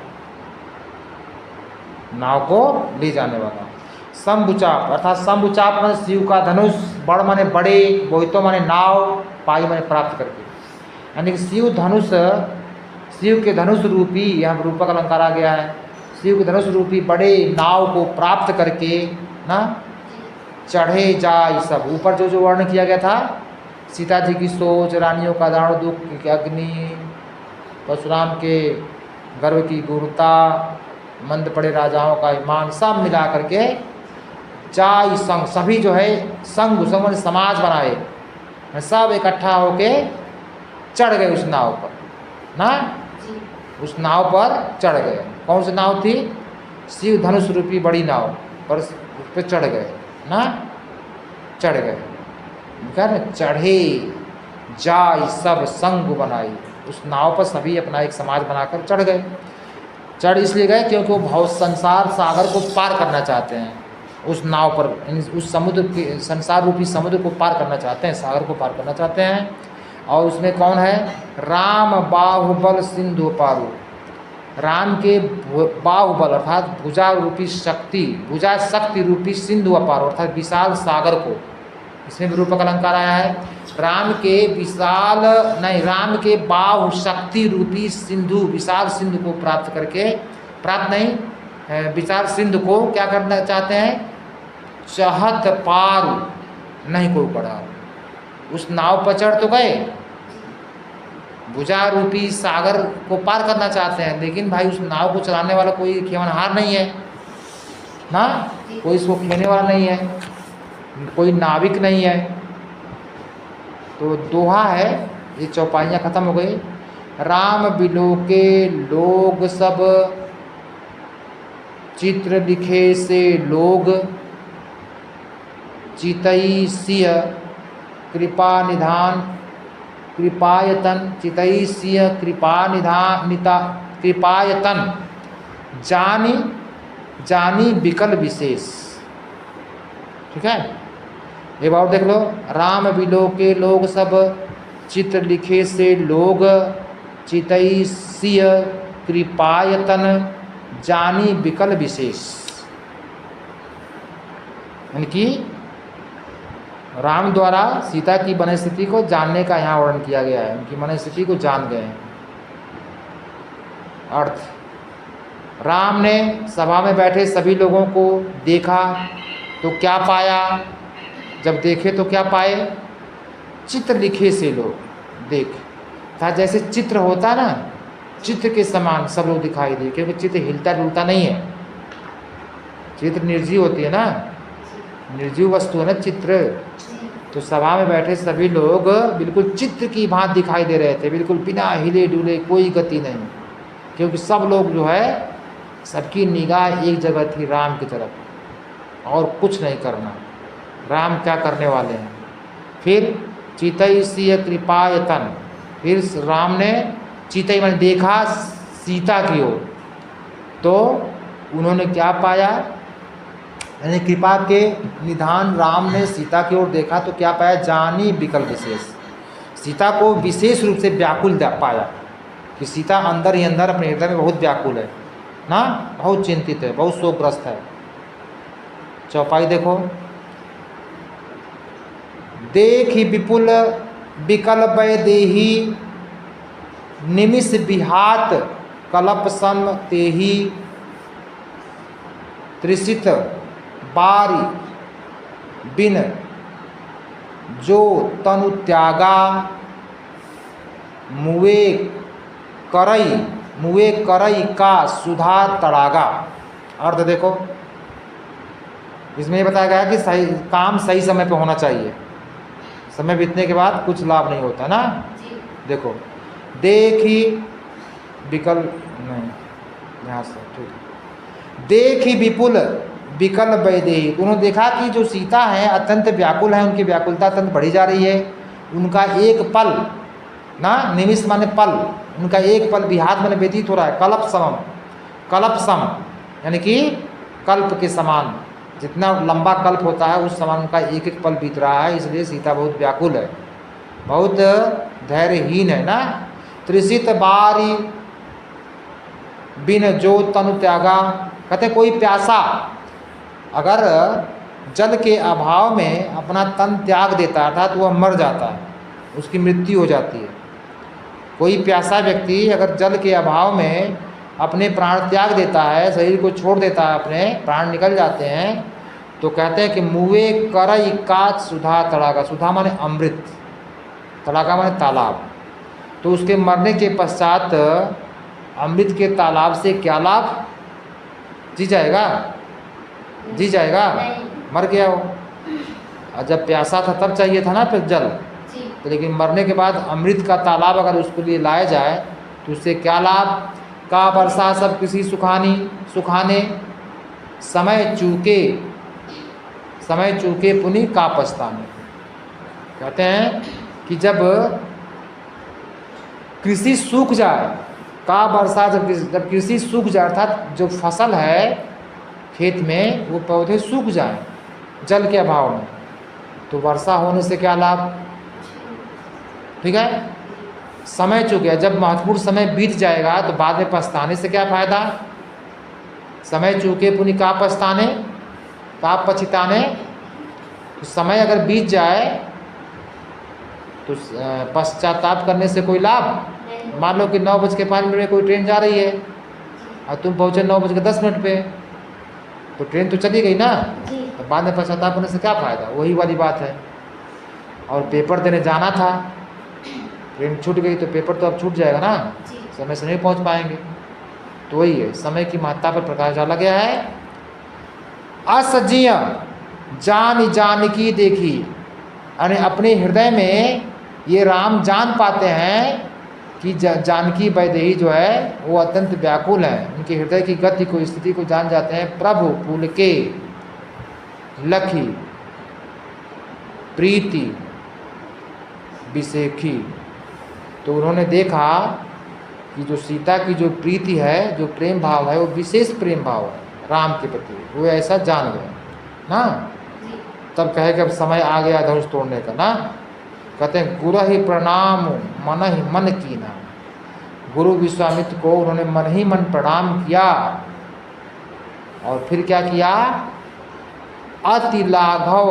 A: नाव को ले जाने वाला। शंभुचाप अर्थात शंभुचाप माने शिव का धनुष, बड़ माने बड़े, बोहितो माने नाव, पाई माने प्राप्त करके, यानी कि शिव के धनुष रूपी, यहाँ रूपक अलंकार आ गया है, शिव के धनुष रूपी बड़े नाव को प्राप्त करके ना, चढ़े जाए सब, ऊपर जो वर्ण किया गया था, सीता जी की सोच, रानियों का दारुण दुख की अग्नि, परशुराम के गर्व की गूढ़ता, मंद पड़े राजाओं का ईमान, सब मिला करके जाई संग, सभी जो है संग समाज बनाए, सब इकट्ठा होके चढ़ गए उस नाव पर ना, उस नाव पर चढ़ गए। कौन सी नाव थी, शिव धनुष रूपी बड़ी नाव पर, उस पर चढ़ गए ना, चढ़ गए, क्या ना, चढ़े जाई सब संग बनाई, उस नाव पर सभी अपना एक समाज बनाकर चढ़ गए। चढ़ इसलिए गए क्योंकि वो भाव संसार सागर को पार करना चाहते हैं, उस नाव पर, उस समुद्र के, संसार रूपी समुद्र को पार करना चाहते हैं, सागर को पार करना चाहते हैं। और उसमें कौन है, राम बाहुबल सिंधु पारू, राम के बाहुबल अर्थात भुजा रूपी शक्ति, भुजा शक्ति रूपी सिंधु अपार अर्थात विशाल सागर को, इसमें भी रूपक अलंकार आया है, राम के बाहु शक्ति रूपी सिंधु, विशाल सिंधु को प्राप्त करके, विशाल सिंधु को क्या करना चाहते हैं, चहत पारू नहीं को पड़ा, उस नाव पर चढ़ तो गए, भुजा रूपी सागर को पार करना चाहते हैं, लेकिन भाई उस नाव को चलाने वाला कोई खेवनहार नहीं है ना, कोई इसको खेने वाला नहीं है, कोई नाविक नहीं है। तो दोहा है, ये चौपाइयाँ खत्म हो गई। राम बिलोके लोग सब, चित्र लिखे से लोग, चितई सिय कृपा निधान कृपायतन, चितई सिय कृपा कृपायतन, जानी विकल विशेष, ठीक है। एक बार देख लो, राम बिलो के लोग सब, चित्र लिखे से लोग, चितई सिय कृपायतन, जानी विकल विशेष, यानी कि राम द्वारा सीता की मनस्थिति को जानने का यहाँ वर्णन किया गया है, उनकी मनस्थिति को जान गए हैं। अर्थ, राम ने सभा में बैठे सभी लोगों को देखा तो क्या पाया, जब देखे तो क्या पाए, चित्र लिखे से लोग देख था, जैसे चित्र होता है ना, चित्र के समान सब लोग दिखाई दे, क्योंकि चित्र हिलता डुलता नहीं है, चित्र निर्जीव होती है ना, निर्जीव वस्तु है ना चित्र। तो सभा में बैठे सभी लोग बिल्कुल चित्र की भांति दिखाई दे रहे थे, बिल्कुल बिना हिले डुले, कोई गति नहीं, क्योंकि सब लोग जो है, सबकी निगाह एक जगह थी राम की तरफ, और कुछ नहीं करना, राम क्या करने वाले हैं। फिर चितई सिय कृपायतन, फिर राम ने चितई मैंने देखा सीता की ओर। तो उन्होंने क्या पाया, यानी कृपा के निधान राम ने सीता की ओर देखा तो क्या पाया, जानी विकल विशेष, सीता को विशेष रूप से व्याकुल पाया कि सीता अंदर ही अंदर अपने हृदय में बहुत व्याकुल है ना, बहुत चिंतित है, बहुत शोकग्रस्त है। चौपाई देखो, देखि विपुल विकल वैदेही, निमिष विहात कलप सम तेहि, त्रिषित बारी बिन जो तनु त्यागा, मुए करई का सुधा तड़ागा। अर्थ देखो, इसमें ये बताया गया कि सही काम सही समय पे होना चाहिए, समय बीतने के बाद कुछ लाभ नहीं होता ना। देखो, देखी विकल नहीं, यहाँ से ठीक, देखी विपुल विकल वैदेही, उन्होंने देखा कि जो सीता हैं अत्यंत व्याकुल हैं, उनकी व्याकुलता अत्यंत बढ़ी जा रही है। उनका एक पल ना, निमिष माने पल, उनका एक पल विहात माने व्यतीत हो रहा है, कल्प सम यानी कि कल्प के समान, जितना लंबा कल्प होता है उस समान उनका एक एक पल बीत रहा है। इसलिए सीता बहुत व्याकुल है, बहुत धैर्यहीन है ना। त्रिषित बारी बिन जो तनु त्यागा, कहते कोई प्यासा अगर जल के अभाव में अपना तन त्याग देता है अर्थात वह मर जाता है, उसकी मृत्यु हो जाती है। कोई प्यासा व्यक्ति अगर जल के अभाव में अपने प्राण त्याग देता है, शरीर को छोड़ देता है, अपने प्राण निकल जाते हैं, तो कहते हैं कि मुए करई काच सुधा तड़ागा, सुधा माने अमृत, तड़ागा माने तालाब। तो उसके मरने के पश्चात अमृत के तालाब से क्या लाभ, जी जाएगा, जी जाएगा, मर गया हो। और जब प्यासा था तब चाहिए था ना फिर जल, तो लेकिन मरने के बाद अमृत का तालाब अगर उसके लिए लाया जाए तो उससे क्या लाभ, का वर्षा सब किसी सुखाने, समय चूके पुनि का पछताने। कहते हैं कि जब कृषि सूख जाए, का वर्षा जब कृषि सूख जाए अर्थात जो फसल है खेत में वो पौधे सूख जाएं जल के अभाव में, तो वर्षा होने से क्या लाभ, ठीक है। समय चूक गया, जब महत्वपूर्ण समय बीत जाएगा तो बाद में पछताने से क्या फायदा, समय चूके पुनि का पछताने, का पछताने। तो समय अगर बीत जाए तो पश्चाताप करने से कोई लाभ। मान लो कि 9:05 में कोई ट्रेन जा रही है और तुम पहुँचे 9:10 पे, तो ट्रेन तो चली गई ना, तो बाद में पश्चाताप करने से क्या फ़ायदा, वही वाली बात है। और पेपर देने जाना था, ट्रेन छूट गई तो पेपर तो अब छूट जाएगा ना, समय से नहीं पहुंच पाएंगे। तो वही है, समय की महत्ता पर प्रकाश डाला गया है। असजीय जान की देखी, यानी अपने हृदय में ये राम जान पाते हैं कि जानकी वैदेही जो है वो अत्यंत व्याकुल है, उनके हृदय की गति को, स्थिति को जान जाते हैं। प्रभु पुल के लखी प्रीति विशेखी, तो उन्होंने देखा कि जो सीता की जो प्रीति है, जो प्रेम भाव है, वो विशेष प्रेम भाव है राम के प्रति, वो ऐसा जान गए ना। तब कहे कि अब समय आ गया धनुष तोड़ने का ना। कहते हैं गुरु ही प्रणाम मन ही मन कीना, गुरु विश्वामित्र को उन्होंने मन ही मन प्रणाम किया और फिर क्या किया, अति लाघव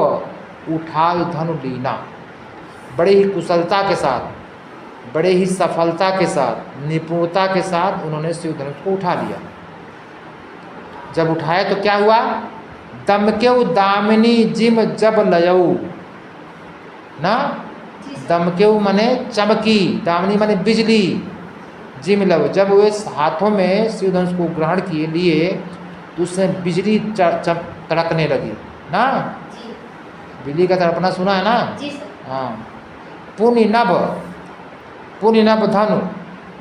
A: उठाई धनु लीना, बड़े ही कुशलता के साथ, बड़े ही सफलता के साथ, निपुणता के साथ उन्होंने शिव धनुष को उठा लिया। जब उठाए तो क्या हुआ, दमकेउ दामिनी जिम जब लयऊ ना, दमकेउ माने चमकी, दामिनी माने बिजली, जिम लव, जब वे हाथों में शिव धनुष को ग्रहण किए लिए तो उससे बिजली तड़कने लगी ना, बिजली का तड़पना सुना है ना। हाँ, पुनि नभ धनु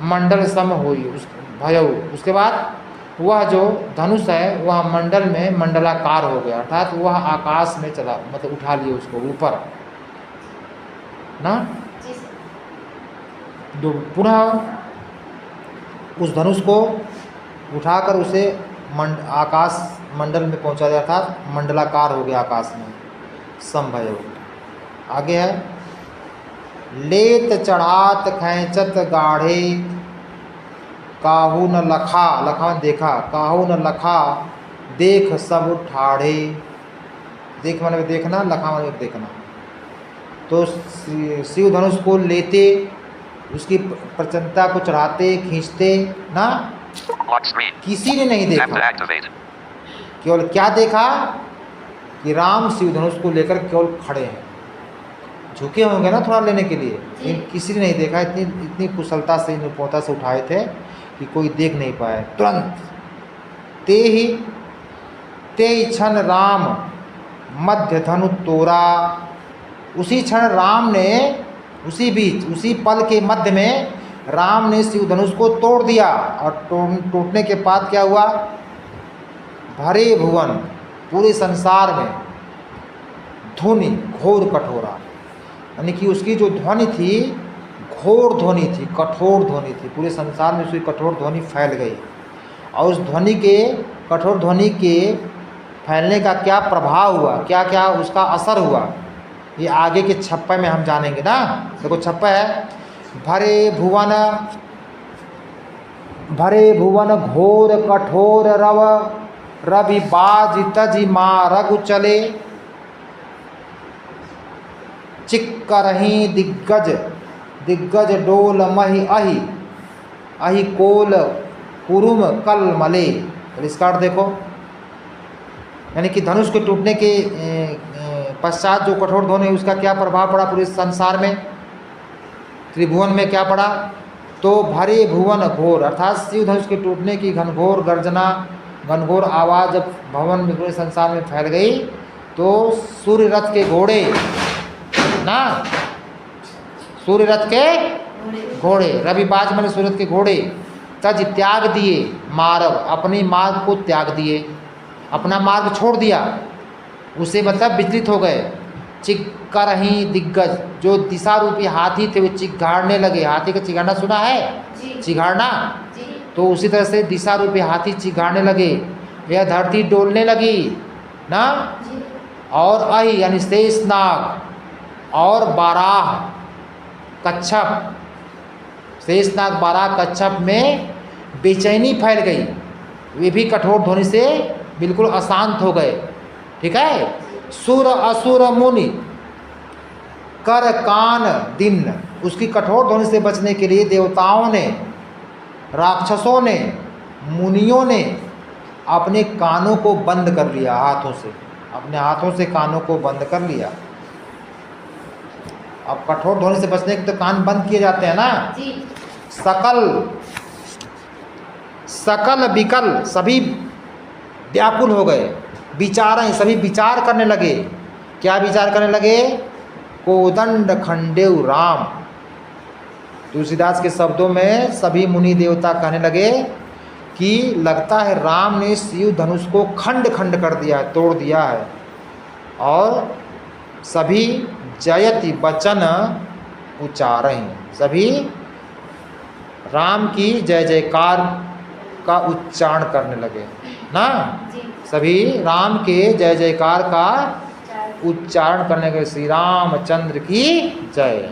A: मंडल सम हुई भयऊ, उसके बाद वह जो धनुष है वह मंडल में मंडलाकार हो गया, अर्थात वह आकाश में चला, मतलब उठा लिए उसको ऊपर ना। पुनः उस धनुष को उठाकर उसे आकाश मंडल में पहुंचा दिया, अर्थात मंडलाकार हो गया आकाश में, समभय। आगे है, लेत चढ़ात खैंचत गाढ़े, काहू न लखा, लखा देखा, काहू न लखा देख सब ठाढ़े। देख माने देखना, लखा माने देखना। तो शिव धनुष को लेते, उसकी प्रचन्नता को चढ़ाते खींचते ना, किसी ने नहीं देखा। केवल क्या देखा कि राम शिव धनुष को लेकर केवल खड़े हैं, झुके होंगे ना थोड़ा लेने के लिए, लेकिन किसी ने नहीं देखा। इतनी कुशलता से, निपुणता से उठाए थे कि कोई देख नहीं पाए। तुरंत ते ही क्षण राम मध्य धनु तोरा, उसी क्षण राम ने, उसी बीच, उसी पल के मध्य में राम ने शिव धनुष को तोड़ दिया। और टूटने के बाद क्या हुआ, भरे भुवन, पूरे संसार में ध्वनि घोर कठोरा, यानी कि उसकी जो ध्वनि थी घोर ध्वनि थी, कठोर ध्वनि थी, पूरे संसार में उसकी कठोर ध्वनि फैल गई। और उस ध्वनि के, कठोर ध्वनि के फैलने का क्या प्रभाव हुआ, क्या क्या उसका असर हुआ, ये आगे के छप्पे में हम जानेंगे ना। देखो छप्पा है, भरे भुवन घोर कठोर रवि बाज तज मारग चले, चिक्करही दिग्गज डोल मही अहि कोल कुरुम कल मले। इसका अर्थ देखो, यानी कि धनुष के टूटने के पश्चात जो कठोर ध्वनि, उसका क्या प्रभाव पड़ा पूरे संसार में, त्रिभुवन में क्या पड़ा। तो भरे भुवन घोर, अर्थात शिव धनुष के टूटने की घनघोर गर्जना, घनघोर आवाज़ जब भवन में पूरे संसार में फैल गई, तो सूर्य रथ के घोड़े ना, सूर्य रथ के घोड़े, रविबाज माने सूर्य के घोड़े, तज त्याग दिए मार्ग, अपने मार्ग को त्याग दिए, अपना मार्ग छोड़ दिया, उसे मतलब विचलित हो गए। चिक्करही दिग्गज, जो दिशा रूपी हाथी थे वो चिघाड़ने लगे। हाथी का चिघाड़ना सुना है, चिघाड़ना, तो उसी तरह से दिशा रूपी हाथी चिघाड़ने लगे, यह धरती डोलने लगी ना। और अहि यानी शेषनाग और बाराह कच्छप, शेषनाग बाराह कच्छप में बेचैनी फैल गई, वे भी कठोर ध्वनि से बिल्कुल अशांत हो गए। ठीक है, सुर असुर मुनि कर कान दिन, उसकी कठोर ध्वनि से बचने के लिए देवताओं ने, राक्षसों ने, मुनियों ने अपने कानों को बंद कर लिया, हाथों से, अपने हाथों से कानों को बंद कर लिया। अब कठोर ध्वनि से बचने के तो कान बंद किए जाते हैं ना। सकल विकल, सभी व्याकुल हो गए, विचारें, सभी विचार करने लगे। क्या विचार करने लगे, कोदंड खंडेव राम। तुलसीदास के शब्दों में सभी मुनि देवता कहने लगे कि लगता है राम ने शिव धनुष को खंड खंड कर दिया है, तोड़ दिया है। और सभी जयति वचन उच्चारें, सभी राम की जय जयकार का उच्चारण करने लगे ना, सभी राम के जय जयकार का उच्चारण करने के, श्री रामचंद्र की जय।